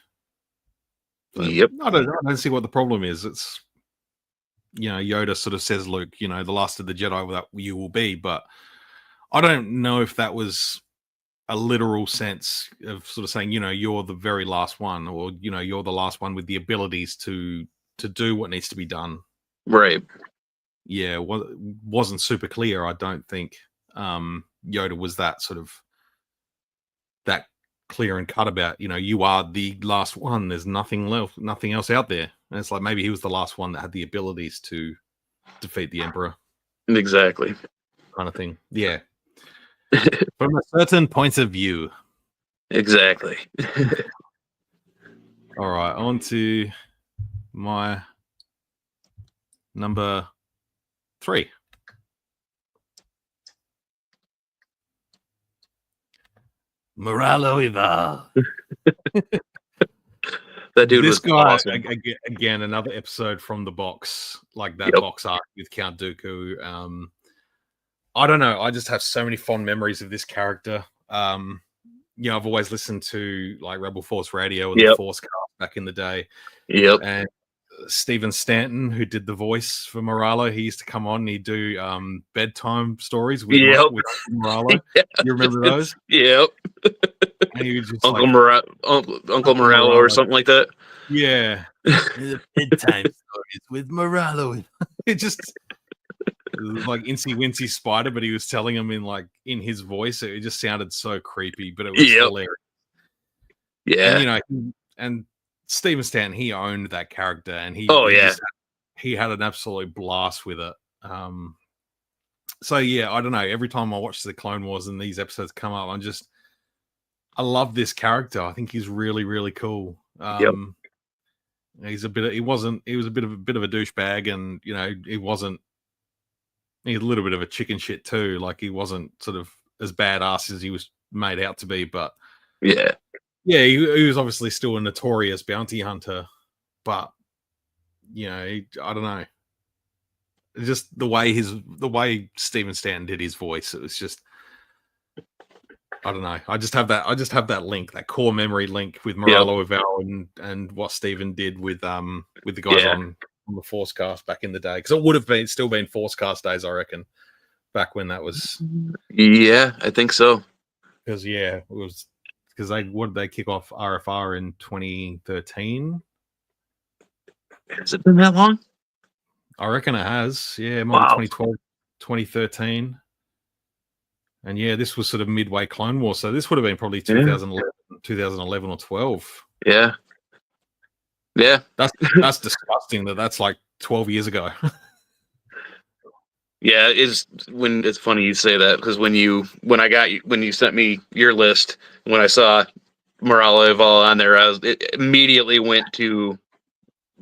But I don't see what the problem is. It's Yoda sort of says, Luke, the last of the Jedi that you will be, but I don't know if that was a literal sense of sort of saying, you're the very last one, or you're the last one with the abilities to do what needs to be done. Right. Yeah, wasn't super clear. I don't think Yoda was that sort of that clear and cut about, you are the last one. There's nothing else out there. And it's like maybe he was the last one that had the abilities to defeat the Emperor. Exactly. Kind of thing. Yeah. From a certain point of view. Exactly. All right, on to my number 3. Moralo Ival. That dude this was guy awesome. Again, another episode from the box, like that box arc with Count Dooku. I don't know. I just have so many fond memories of this character. I've always listened to like Rebel Force Radio and the Force Cast back in the day. And Stephen Stanton, who did the voice for Moralo, he used to come on and he'd do bedtime stories with Moralo. You remember those? Yep. And he was just Uncle Moralo or something like that. Yeah. Bedtime stories with Moralo. It was like Incy Wincy Spider, but he was telling him in his voice. It just sounded so creepy, but it was hilarious. Yeah. And Stephen Stanton, he owned that character, and he had an absolute blast with it. So yeah, I don't know. Every time I watch the Clone Wars and these episodes come up, I love this character. I think he's really, really cool. He's a bit of a douchebag, and he's a little bit of a chicken shit too. Like he wasn't sort of as badass as he was made out to be, but he was obviously still a notorious bounty hunter. But I don't know, just the way Stephen Stanton did his voice, it was just, I don't know. I just have that link, that core memory link with Moralo Ival and what Stephen did with the guys on the Force Cast back in the day, because it would have still been Force Cast days, I reckon, back when that was. Yeah, I think so. Because it was because they kick off RFR in 2013. Has it been that long? I reckon it has. Yeah, it might be 2012, 2013. And this was sort of midway Clone Wars, so this would have been probably 2011 or 12. Yeah. That's disgusting. That's like 12 years ago. Yeah, it's funny you say that, because when you sent me your list, when I saw Moralo Ival on there, it immediately went to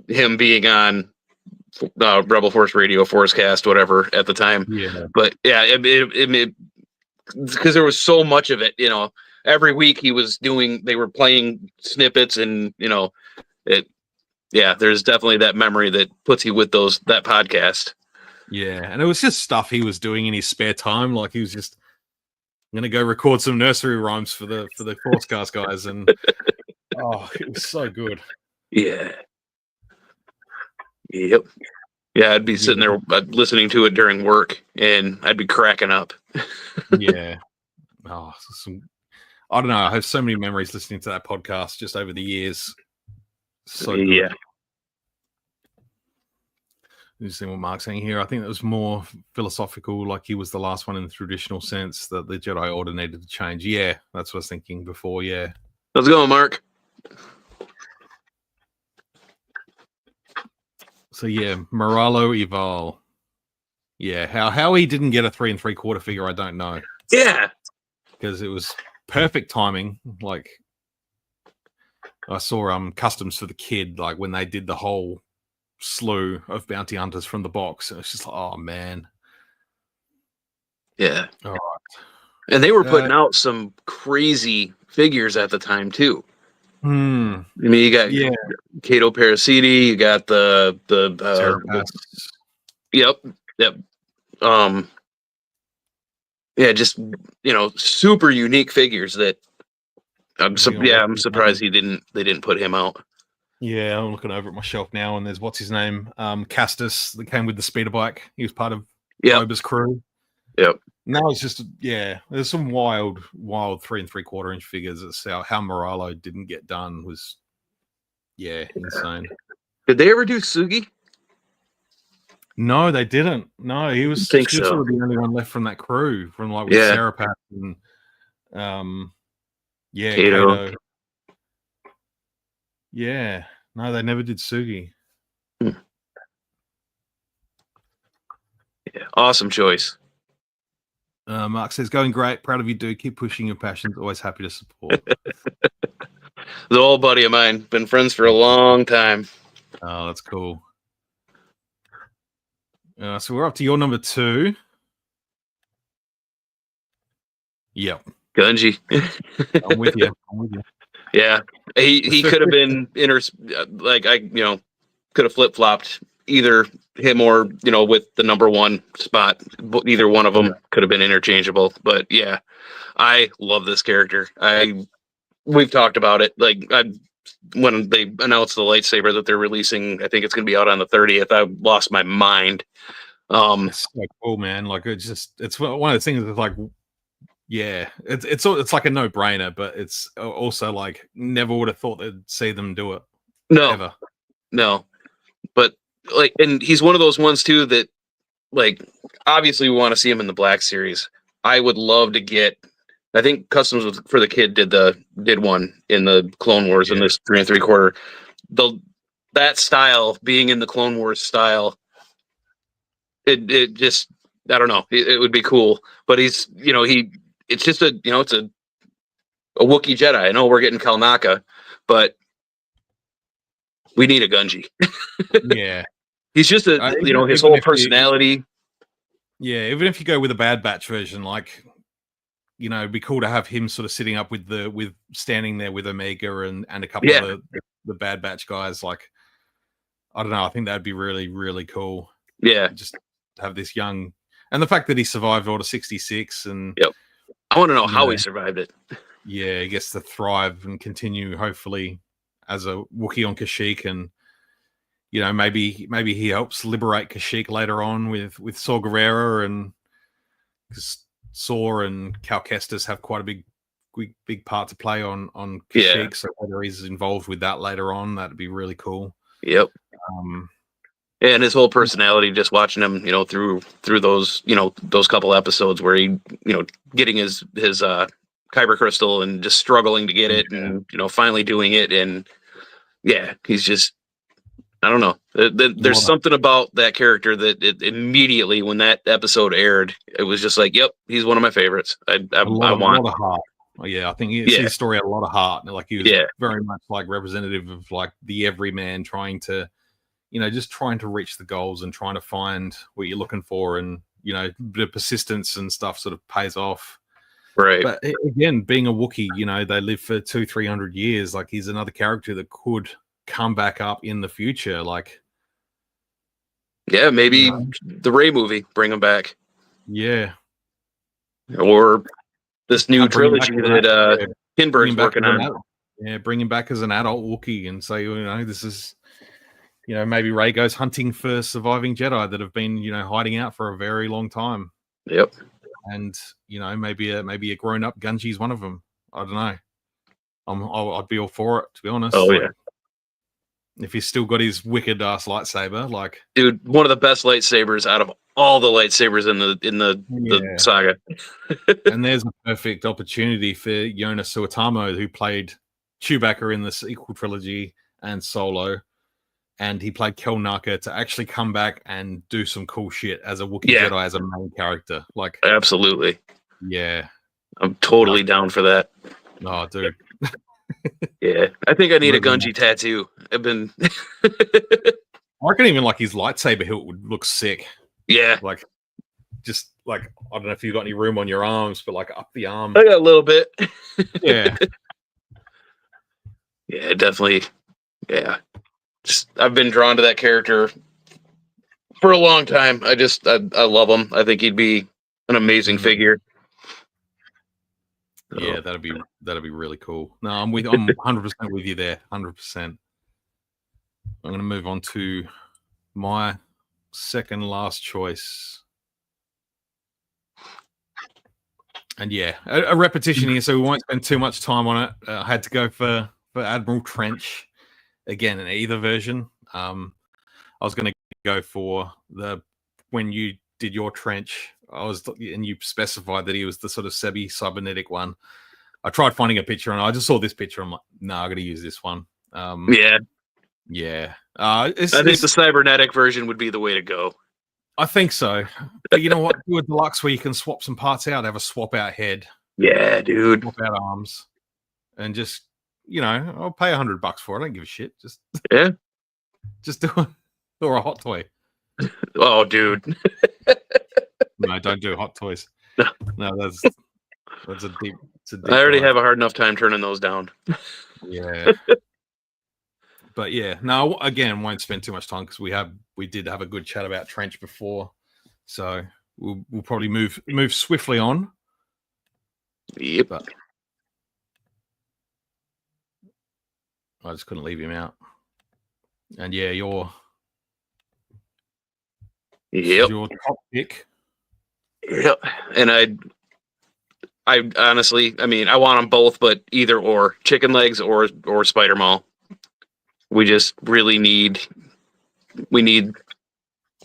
him being on Rebel Force Radio, Forcecast, whatever at the time. Yeah. But yeah, it because there was so much of it, every week they were playing snippets, and there's definitely that memory that puts you with that podcast. Yeah, and it was just stuff he was doing in his spare time. Like he was just going to go record some nursery rhymes for the Forcecast guys, and it was so good. Yeah. Yep. Yeah, I'd be sitting there listening to it during work, and I'd be cracking up. Yeah. I don't know. I have so many memories listening to that podcast just over the years. So good. Yeah. You see what Mark's saying here? I think it was more philosophical, like he was the last one in the traditional sense that the Jedi Order needed to change. Yeah, that's what I was thinking before. Yeah. How's it going, Mark? So yeah, Moralo Eval. Yeah, how he didn't get a 3 3/4 figure, I don't know. Yeah, because it was perfect timing. Like I saw customs for the kid, like when they did the whole slew of bounty hunters from the box. It was just like, oh man. Yeah. All right. And they were putting out some crazy figures at the time too. I mean, you got Cato Parasiti, you got the yep. Yeah, just super unique figures that I'm surprised they didn't put him out. Yeah, I'm looking over at my shelf now, and there's what's his name, Castus, that came with the speeder bike. He was part of Boba's crew. Yep. No, it's just there's some wild 3 3/4 inch figures. It's how Moralo didn't get done was insane. Did they ever do Sugi? No, they didn't. No, he was just sort of the only one left from that crew, from with Sarapat and Kato. Yeah. No, they never did Sugi. Yeah, awesome choice. Mark says, going great. Proud of you, dude. Keep pushing your passions. Always happy to support. The old buddy of mine. Been friends for a long time. Oh, that's cool. So we're up to your number 2. Yep. Gunji. I'm with you. Yeah. He could have been could have flip-flopped either him or, with the number 1 spot. Either one of them could have been interchangeable. But yeah, I love this character. We've talked about it. Like when they announced the lightsaber that they're releasing, I think it's going to be out on the 30th. I lost my mind. It's so cool, man. Like it's one of those things that's like, it's like a no-brainer, but it's also like never would have thought they'd see them do it. No, ever. No, but and he's one of those ones too that, obviously we want to see him in the Black Series. I would love to get. I think Customs for the Kid did one in the Clone Wars in this 3 3/4. That style being in the Clone Wars style, it just, I don't know, it would be cool. But he's it's just it's a Wookiee Jedi. I know we're getting Kalnaka, but we need a Gunji. Yeah, he's just his whole personality. Even if you go with a Bad Batch version, it'd be cool to have him sort of sitting up with standing there with Omega and a couple of the Bad Batch guys. I don't know. I think that'd be really, really cool. Yeah, just have this young, and the fact that he survived Order 66, and I want to know how he survived it. Yeah, he gets to thrive and continue, hopefully, as a Wookiee on Kashyyyk, and maybe he helps liberate Kashyyyk later on with Saw Gerrera, and because Saw and Cal Kestis have quite a big part to play on Kashyyyk. So whether he's involved with that later on, that'd be really cool. Yep. And his whole personality, just watching him, through those, those couple episodes where he, getting his Kyber crystal and just struggling to get it, and finally doing it, and he's just, I don't know. There's something about that character that immediately when that episode aired, it was just like, yep, he's one of my favorites. I want a lot of heart. I think his story had a lot of heart. He was very much representative of the everyman trying to just trying to reach the goals and trying to find what you're looking for, and the persistence and stuff sort of pays off. Right. But again, being a Wookiee, they live for 200-300 years. Like, he's another character that could come back up in the future. Like, yeah, maybe the Rey movie, bring him back. Yeah. Or this new trilogy that Kinberg's working on. Yeah, bring him back as an adult Wookiee and say, this is, maybe Rey goes hunting for surviving Jedi that have been, hiding out for a very long time. Yep. And maybe a grown up Gunji's one of them. I don't know. I'd be all for it, to be honest. Oh, yeah. If he's still got his wicked ass lightsaber, like, dude, one of the best lightsabers out of all the lightsabers in the saga. And there's a perfect opportunity for Yona Suotamo, who played Chewbacca in the sequel trilogy and Solo, and he played Kel Naka, to actually come back and do some cool shit as a Wookiee Jedi, as a main character. Like, absolutely. Yeah. I'm totally down for that. Oh, dude. Yeah. I think I need a Gunji tattoo. I've been I reckon even like his lightsaber hilt would look sick. Yeah. Like, just like, I don't know if you've got any room on your arms, but like up the arm. I got a little bit. Yeah. Yeah, definitely. Yeah. I've been drawn to that character for a long time. I love him. I think he'd be an amazing figure. Yeah, that'd be really cool. No, I'm 100% with you there. 100%. I'm going to move on to my second last choice. And yeah, a repetition here, so we won't spend too much time on it. I had to go for Admiral Trench again in either version. I was going to go for when you did your Trench, and you specified that he was the sort of cybernetic one. I tried finding a picture, and I just saw this picture. I'm like, no, I'm going to use this one. Yeah. I think the cybernetic version would be the way to go. I think so. But you know what? Do a deluxe where you can swap some parts out, have a swap out head. Yeah, dude. Swap out arms. And just, I'll pay $100 for it. I don't give a shit. Just do it. Or a hot toy. Oh, dude. No, don't do hot toys. No, that's a deep. I already have a hard enough time turning those down. Yeah. But yeah, no, again, won't spend too much time because we did have a good chat about Trench before, so we'll probably move swiftly on. Yep. But I just couldn't leave him out. And yeah, your top pick. Yep. And I honestly, I want them both, but either or, chicken legs or spider maul. We just really need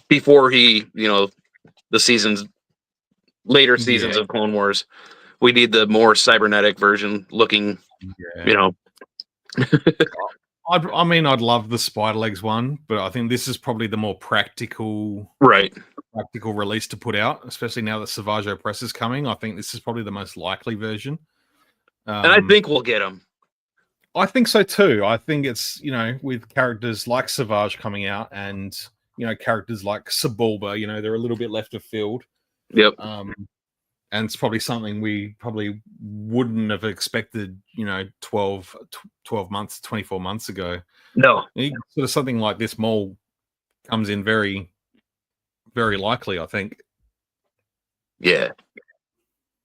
before he, the later seasons of Clone Wars, we need the more cybernetic version looking, I'd love the spider legs one, but I think this is probably the more practical release to put out, especially now that Savage Press is coming. I think this is probably the most likely version. And I think we'll get them. I think so too. I think it's, with characters like Savage coming out and, characters like Sebulba, they're a little bit left of field. Yep. And it's probably something we probably wouldn't have expected, 12 months, 24 months ago. No. Sort of something like this Maul comes in very, very likely, I think. Yeah.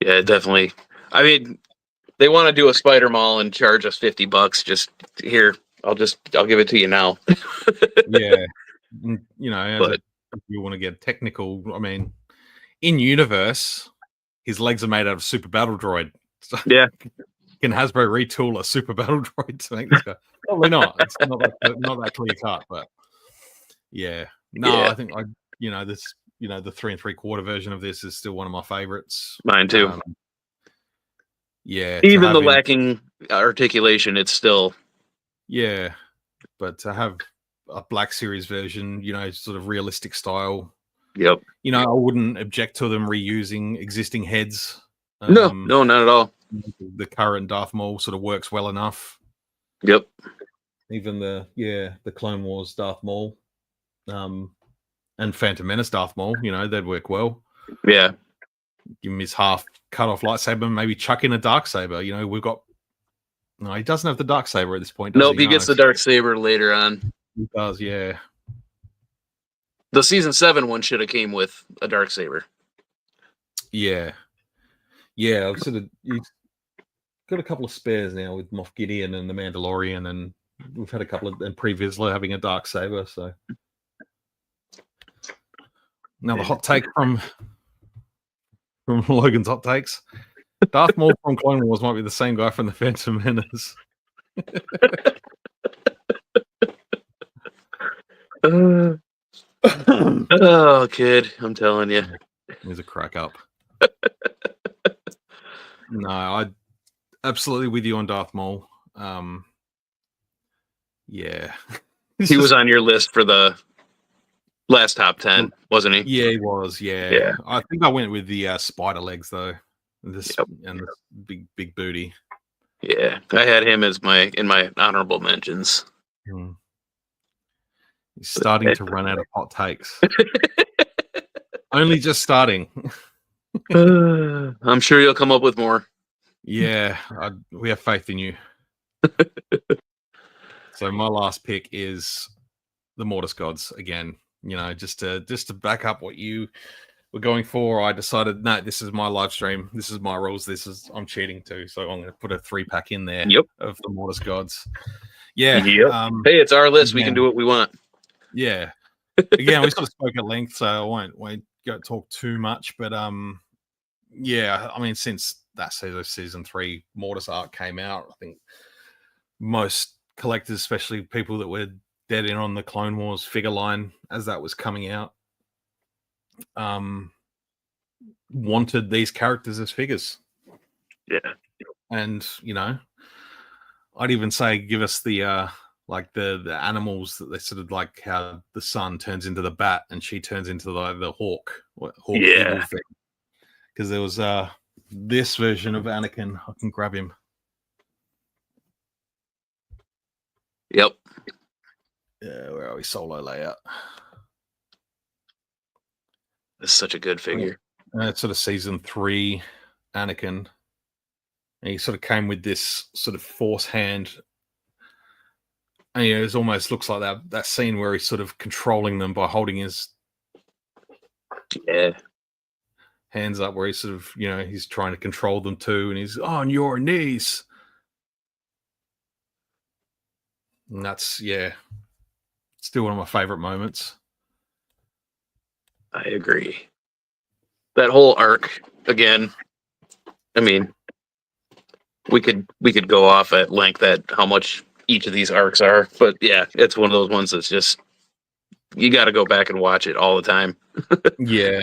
Yeah, definitely. They want to do a spider maul and charge us $50. Just here, I'll give it to you now. Yeah, if you want to get technical, in universe, his legs are made out of super battle droid. So yeah, can Hasbro retool a super battle droid to make this guy? Probably not. It's not that clear cut, but yeah, no, yeah. I think this, the 3 3/4 version of this is still one of my favorites. Mine too. Yeah, even the lacking articulation, it's still. Yeah, but to have a Black Series version, sort of realistic style. Yep. I wouldn't object to them reusing existing heads. No, not at all. The current Darth Maul sort of works well enough. Yep. Even the Clone Wars Darth Maul. and Phantom Menace Darth Maul, they'd work well. Yeah. Give him his half cut off lightsaber, maybe chuck in a dark saber. We've got. No, he doesn't have the dark saber at this point. Does Nope, he? he gets the dark saber later on. He does, yeah. The season 7 one should have came with a dark saber. Yeah. I've he's got a couple of spares now with Moff Gideon and the Mandalorian, and we've had a couple of, and Pre Vizsla having a dark saber. So now the hot take from Logan's hot takes: Darth Maul from Clone Wars might be the same guy from the Phantom Menace. Oh, kid, I'm telling you, he's a crack up. No, I absolutely with you on Darth Maul. Yeah, he was on your list for the last top 10, wasn't he? Yeah, he was. Yeah. I think I went with the spider legs though. And this big booty. Yeah, I had him as in my honorable mentions. He's starting to run out of hot takes. Only just starting. I'm sure you'll come up with more. Yeah, we have faith in you. So my last pick is the Mortis Gods again. Just to back up what you were going for, I decided, no, this is my live stream. This is my rules. I'm cheating too. So I'm going to put a 3-pack in there of the Mortis Gods. Yeah. Yep. Hey, it's our list. We can do what we want. Yeah. Again, we sort of spoke at length, so I won't go talk too much. But yeah, I mean, since that season 3 Mortis arc came out, I think most collectors, especially people that were dead in on the Clone Wars figure line as that was coming out, wanted these characters as figures. Yeah. And I'd even say give us the like the animals that they sort of like how the sun turns into the bat and she turns into the hawk yeah, thing. Because there was this version of Anakin. I can grab him. Yep. Yeah, where are we? Solo layout. This is such a good figure. It's sort of season 3 Anakin. And he sort of came with this sort of force hand. And it almost looks like that scene where he's sort of controlling them by holding his hands up, where he's sort of, he's trying to control them too, and he's on your knees. And that's, still one of my favorite moments. I agree. That whole arc, again, I mean, we could go off at length at how much each of these arcs are, but yeah, it's one of those ones that's just, you got to go back and watch it all the time. Yeah.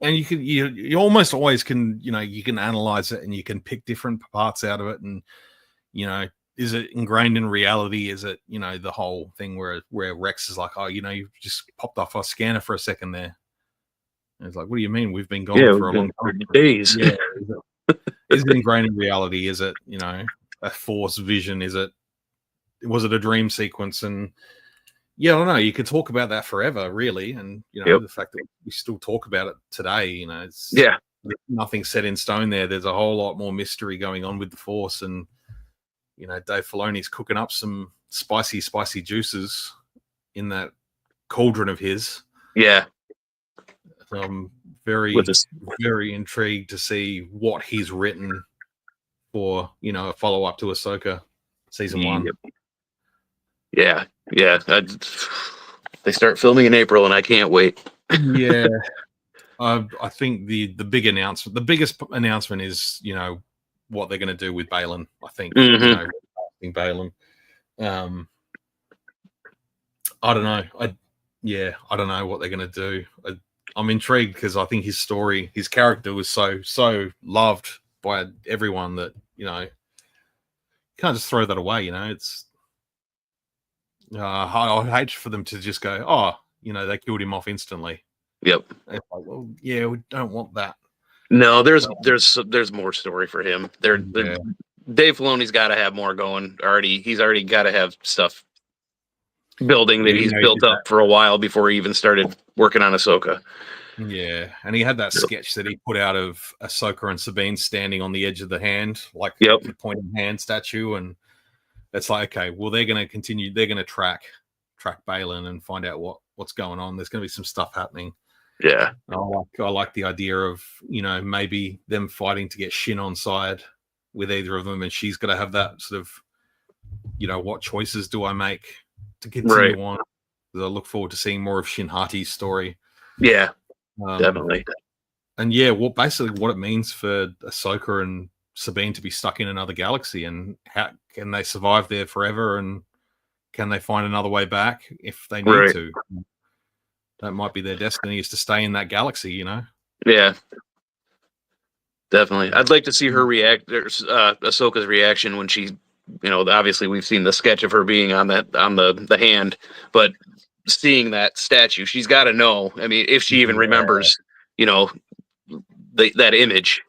And you almost always can, you can analyze it and you can pick different parts out of it. And, is it ingrained in reality? Is it, the whole thing where Rex is like, oh, you've just popped off our scanner for a second there. And it's like, what do you mean? We've been gone for a long time. Days. Yeah. Is it ingrained in reality? Is it, a force vision? Was it a dream sequence? And I don't know. You could talk about that forever, really. And, the fact that we still talk about it today, it's nothing set in stone there. There's a whole lot more mystery going on with the force. And, Dave Filoni's cooking up some spicy juices in that cauldron of his. Yeah. I'm very intrigued to see what he's written for, a follow-up to Ahsoka season 1. Yeah. They start filming in April, and I can't wait. Yeah. I think the biggest announcement is, what they're going to do with Baylan. I think, Baylan. I don't know. I don't know what they're going to do. I'm intrigued because I think his character was so loved by everyone that, you can't just throw that away. It's I hate for them to just go, oh, they killed him off instantly. Yep. It's like, well, yeah, we don't want that. No, there's more story for him. Dave Filoni's got to have more going already. He's already got to have stuff building that he's he built did up for a while before he even started working on Ahsoka. Yeah, and he had that sketch that he put out of Ahsoka and Sabine standing on the edge of the hand, like Yep. the pointing hand statue, and it's like, okay, well, they're going to continue. They're going to track Baylan and find out what's going on. There's going to be some stuff happening. Yeah, I like the idea of, you know, maybe them fighting to get Shin on side with either of them, and she's got to have that sort of, you know, what choices do I make to continue on? I look forward to seeing more of Shin Hati's story. Yeah, definitely. And yeah, basically what it means for Ahsoka and Sabine to be stuck in another galaxy, and how can they survive there forever, and can they find another way back if they need to? That might be their destiny, is to stay in that galaxy, you know? Yeah, definitely. I'd like to see her react. There's Ahsoka's reaction when she, you know, obviously we've seen the sketch of her being on the hand, but seeing that statue, she's got to know. I mean, if she even remembers, you know, that image.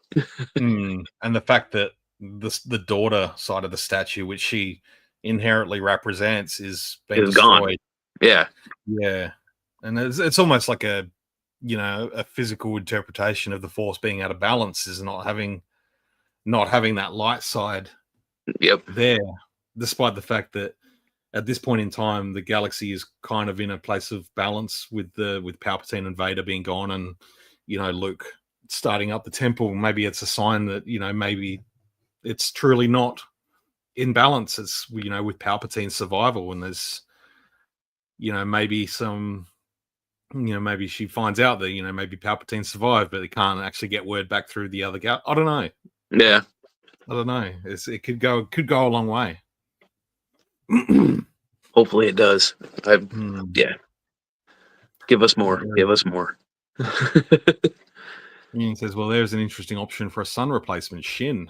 And the fact that the daughter side of the statue, which she inherently represents, is being destroyed. Gone. Yeah, and it's almost like a, you know, a physical interpretation of the Force being out of balance, is not having that light side. Yep. There, despite the fact that at this point in time the galaxy is kind of in a place of balance with Palpatine and Vader being gone, and, you know, Luke starting up the temple. Maybe it's a sign that, you know, maybe it's truly not in balance. It's, you know, with Palpatine's survival, and there's, you know, maybe some, you know, maybe she finds out that, you know, maybe Palpatine survived, but they can't actually get word back through the other I don't know. Yeah, I don't know. It could go a long way. Hopefully it does. Yeah. Give us more. Give us more. Ian says, well, there's an interesting option for a son replacement, Shin.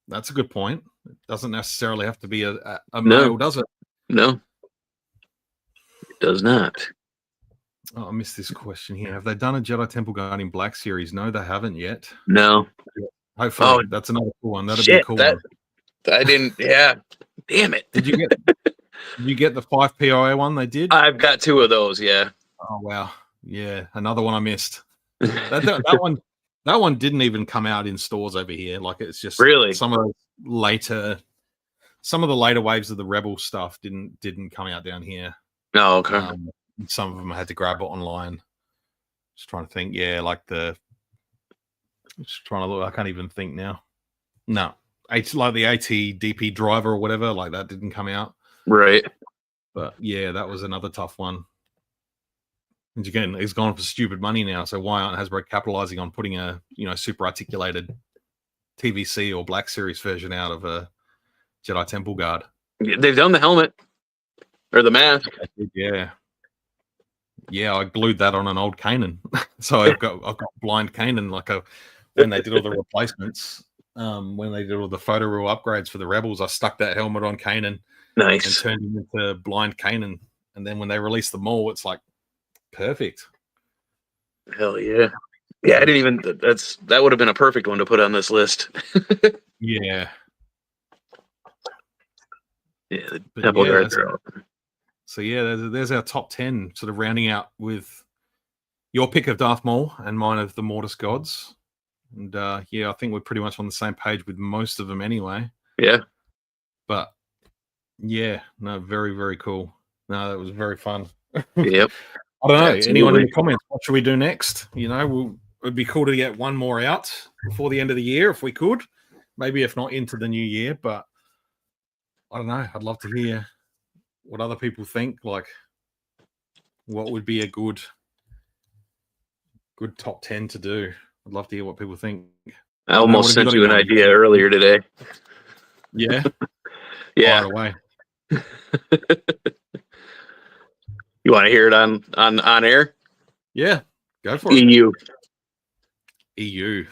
That's a good point. It doesn't necessarily have to be a male, does it? No, it does not. Oh, I missed this question here. Have they done a Jedi Temple Guardian Black series? No, they haven't yet. No. Hopefully, that's another cool one. That'd be a cool one. I didn't. Yeah. Damn it. Did you get the 5 POA one they did? I've got 2 of those. Yeah. Oh wow. Yeah, another one I missed. That one didn't even come out in stores over here. Like, it's just really some of the later waves of the Rebel stuff didn't come out down here. No, okay. Some of them I had to grab it online. Just trying to think. Yeah, like just trying to look. I can't even think now. No, it's like the AT-DP driver or whatever. Like, that didn't come out. Right. But yeah, that was another tough one. And again, he's gone for stupid money now. So why aren't Hasbro capitalizing on putting a, you know, super articulated TVC or Black Series version out of a Jedi Temple Guard? They've done the helmet or the mask. Yeah. Yeah, I glued that on an old Kanan. So I've got blind Kanan, like when they did all the replacements, when they did all the photo reel upgrades for the Rebels, I stuck that helmet on Kanan. Nice. And turned him into blind Kanan. And then when they released them all, it's like perfect. Hell yeah. Yeah, I didn't even that would have been a perfect one to put on this list. Yeah. Yeah, the Temple Guards are out. So yeah, there's our top 10, sort of rounding out with your pick of Darth Maul and mine of the Mortis Gods. And yeah, I think we're pretty much on the same page with most of them anyway. Yeah. But yeah, no, very, very cool. No, that was very fun. Yep. I don't know. Absolutely. Anyone in the comments, what should we do next? You know, it'd be cool to get one more out before the end of the year if we could. Maybe if not into the new year, but I don't know. I'd love to hear what other people think. Like, what would be a good top 10 to do? I'd love to hear what people think. I almost sent you an idea earlier today. Yeah? Yeah. Fire away. You want to hear it on air? Yeah, go for it. EU.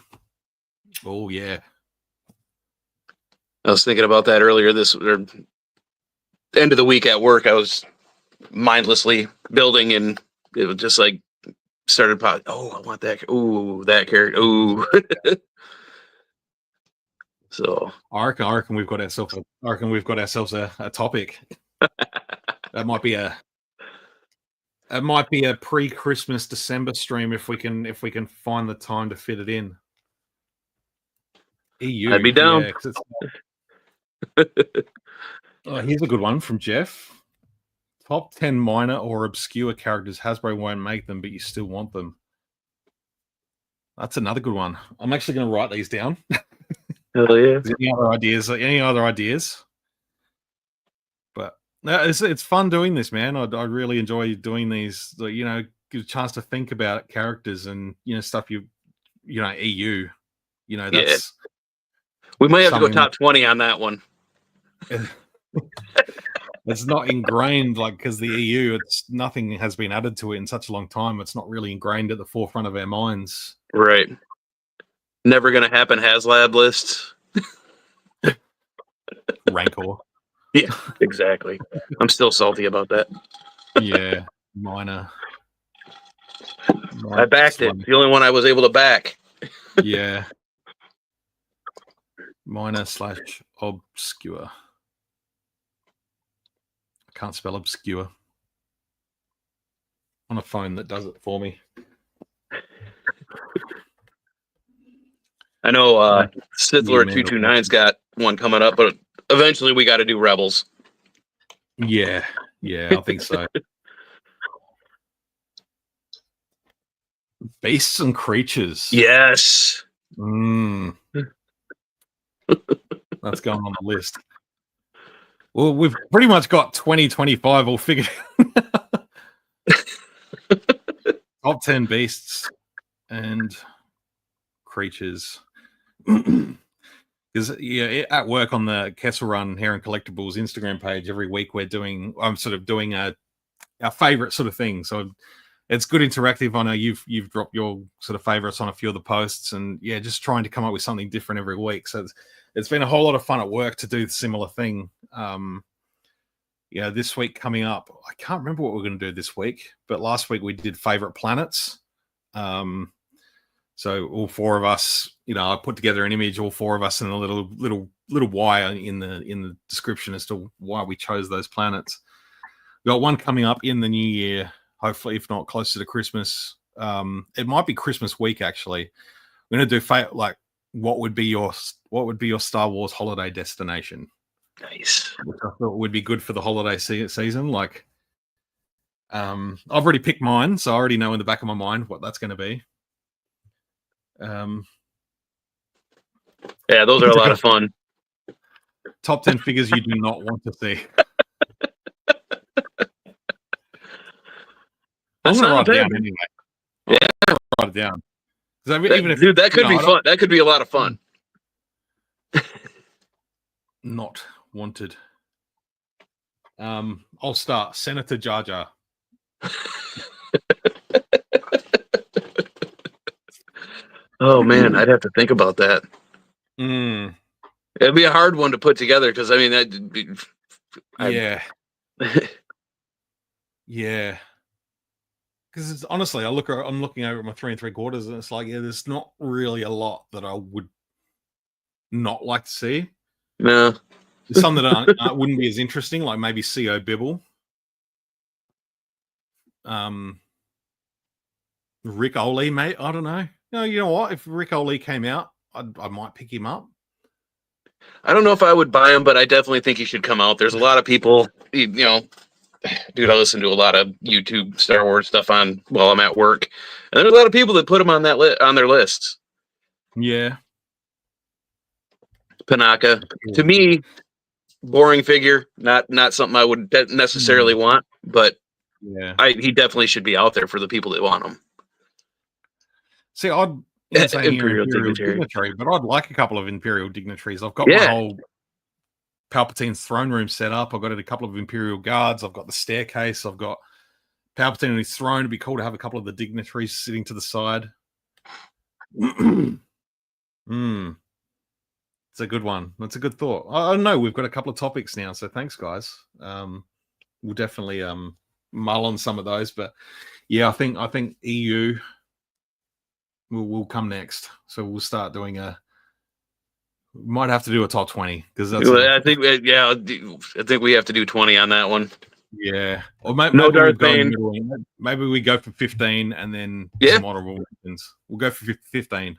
Oh, yeah. I was thinking about that earlier end of the week at work. I was mindlessly building, and it was just like started pop. Oh, I want that. Ooh, that character. Ooh. So I reckon we've got ourselves a topic. That might be a It might be a pre-Christmas December stream if we can find the time to fit it in. EU, I'd be down. yeah. Oh, here's a good one from Jeff. Top 10 minor or obscure characters. Hasbro won't make them, but you still want them. That's another good one. I'm actually going to write these down. Hell yeah. Any other ideas? Any other ideas? But no, it's fun doing this, man. I really enjoy doing these. You know, give a chance to think about characters and stuff you know EU. You know, that's we might have to go top 20 on that one. It's not ingrained, like, because the EU, nothing has been added to it in such a long time. It's not really ingrained at the forefront of our minds. Right. Never gonna happen. HasLab lists. Rancor. Yeah, exactly. I'm still salty about that. Yeah, minor. I backed it. The only one I was able to back. Yeah. Minor/obscure. I can't spell obscure on a phone that does it for me. I know Sithler229's got one coming up, but eventually we got to do Rebels. Yeah, I think so. Beasts and creatures. Yes. That's going on the list. Well, we've pretty much got 2025 all figured out. Top 10 beasts and creatures. Because at work on the Kessel Run Hair and Collectibles Instagram page, every week I'm sort of doing our favorite sort of thing. So it's good interactive. I know you've dropped your sort of favorites on a few of the posts, and just trying to come up with something different every week. So it's been a whole lot of fun at work to do the similar thing. This week coming up, I can't remember what we're going to do this week, but last week we did favorite planets. So all four of us, I put together an image, all four of us, and a little why in the description as to why we chose those planets. We got one coming up in the new year, hopefully, if not closer to Christmas. It might be Christmas week actually. We're going to do what would be your Star Wars holiday destination? Nice. Which I thought would be good for the holiday season. Like, I've already picked mine, so I already know in the back of my mind what that's going to be. Yeah, those are a lot of fun. Top 10 figures you do not want to see. I'm going to write it down anyway. Yeah, write it down. Dude, that could be fun. That could be a lot of fun. Not wanted. I'll start. Senator Jar Jar. Oh man, I'd have to think about that. It'd be a hard one to put together because I mean that'd be. Yeah. Yeah. Because honestly, I'm looking over at my 3 3/4, and it's like, there's not really a lot that I would not like to see. No. There's some that wouldn't be as interesting, like maybe CO Bibble. Rick Oley, mate. I don't know. No, you know what? If Rick Oley came out, I might pick him up. I don't know if I would buy him, but I definitely think he should come out. There's a lot of people, dude, I listen to a lot of YouTube Star Wars stuff while I'm at work. And there's a lot of people that put him on on their lists. Yeah. Panaka. To me, boring figure, not something I would necessarily want, but he definitely should be out there for the people that want him. See, I'd say Imperial Dignitary, but I'd like a couple of Imperial Dignitaries. I've got my whole Palpatine's throne room set up. I've got a couple of Imperial Guards. I've got the staircase. I've got Palpatine on his throne. It'd be cool to have a couple of the dignitaries sitting to the side. It's a good one. That's a good thought. I know we've got a couple of topics now, so thanks, guys. We'll definitely mull on some of those, but I think EU will come next. So we'll start doing might have to do a top 20 because that's. I think we have to do 20 on that one. Yeah, or No maybe we'll Darth go in Bane. the middle. Maybe we go for 15 and then Yeah. some honorable mentions. We'll go for 15.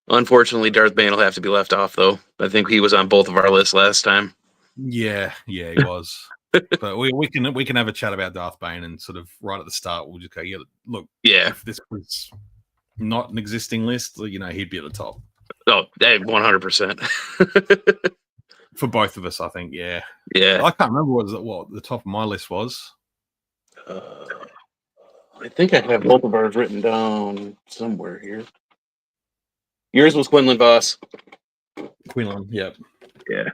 Unfortunately, Darth Bane will have to be left off, though. I think he was on both of our lists last time. Yeah, he was. But we can have a chat about Darth Bane and sort of right at the start we'll just go, yeah, look, Yeah. if this was not an existing list, you know, he'd be at the top. Oh, 100%. For both of us, I think, yeah. Yeah. I can't remember what the top of my list was. I think I have both of ours written down somewhere here. Yours was Quinlan Voss. Quinlan, yep. Yeah.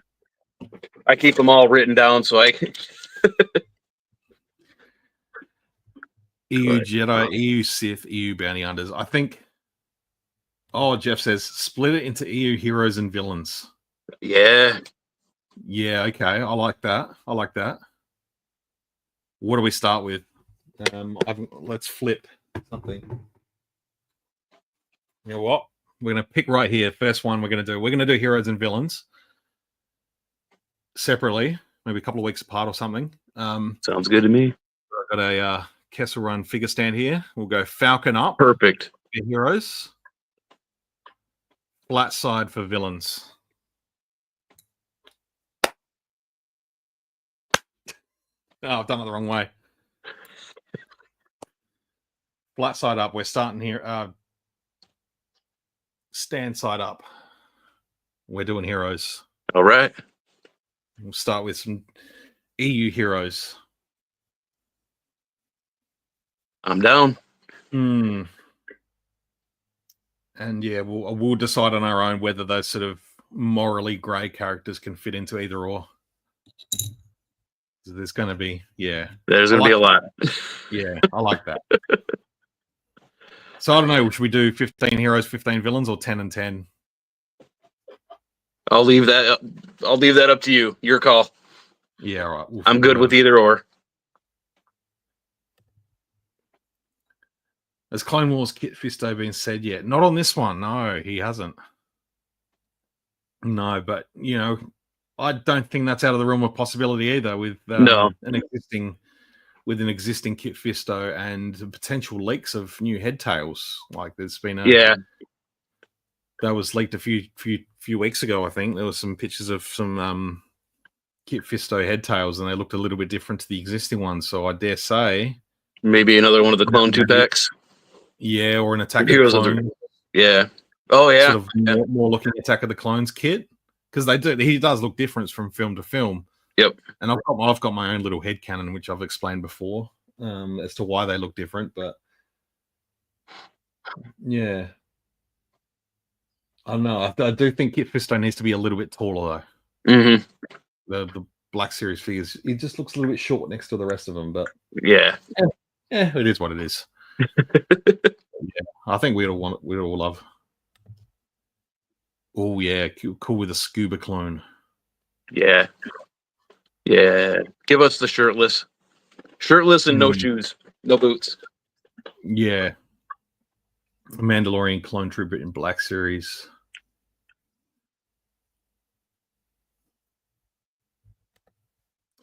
I keep them all written down so I can. EU Jedi, EU Sith, EU Bounty Hunters. I think. Oh, Jeff says split it into EU heroes and villains. Yeah. Yeah, okay. I like that. What do we start with? Let's flip something. You know what? We're going to pick right here. First one we're going to do heroes and villains separately, maybe a couple of weeks apart or something. Sounds good to me. I've got a Kessel Run figure stand here. We'll go Falcon up. Perfect. For heroes. Flat side for villains. Oh, I've done it the wrong way. Flat side up. We're starting here. Stand side up. We're doing heroes. All right. We'll start with some EU heroes. I'm down. And yeah, we'll decide on our own whether those sort of morally grey characters can fit into either or. So there's going to be, There's going to be a lot. Yeah, I like that. So I don't know, should we do 15 heroes, 15 villains, or 10 and 10? I'll leave that up to you. Your call. Yeah, all right. I'm good with either or. Has Clone Wars Kit Fisto been said yet? Not on this one. No, he hasn't. No, but you know, I don't think that's out of the realm of possibility either. With an existing Kit Fisto and potential leaks of new head tails. Like there's been that was leaked a few weeks ago. I think there was some pictures of some Kit Fisto head tails, and they looked a little bit different to the existing ones. So I dare say maybe another one of the Clone 2-packs. Yeah, or an Attack of the Clones. Yeah. Oh yeah. Sort of more looking Attack of the Clones kit, because he does look different from film to film. Yep. And I've got my own little headcanon, which I've explained before, as to why they look different. But yeah, I don't know. I do think Kit Fisto needs to be a little bit taller though. Mm-hmm. The Black Series figures, he just looks a little bit short next to the rest of them. But yeah, it is what it is. I think we'd all love. Oh yeah, cool with a scuba clone. Yeah. Give us the shirtless and no shoes, no boots. Yeah. Mandalorian clone trooper in Black Series.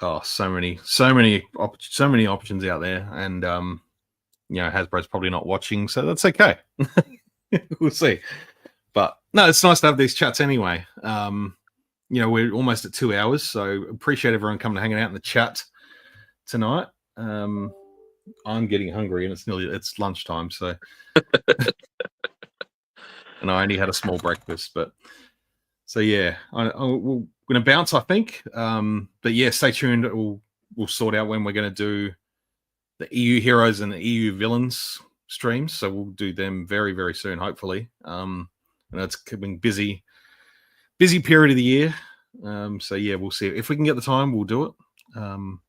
Oh, so many options out there, and you know, Hasbro's probably not watching, so that's okay. We'll see. But no, it's nice to have these chats anyway. You know, we're almost at 2 hours, so appreciate everyone coming to hanging out in the chat tonight. I'm getting hungry, and it's lunchtime, so and I only had a small breakfast, but so yeah, we're going to bounce, I think. But yeah, stay tuned. We'll sort out when we're going to do the EU heroes and the EU villains streams, so we'll do them very, very soon, hopefully. And it's been busy period of the year. So yeah, we'll see if we can get the time. We'll do it. 100%.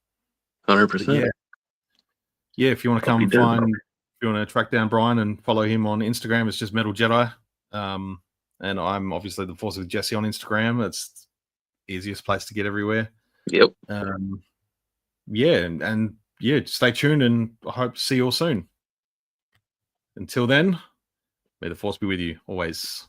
Yeah. If you want to come if you want to track down Brian and follow him on Instagram, it's just Metaljedi. And I'm obviously the Force with Jesse on Instagram. It's the easiest place to get everywhere. Yep. And stay tuned, and I hope to see you all soon. Until then, may the Force be with you always.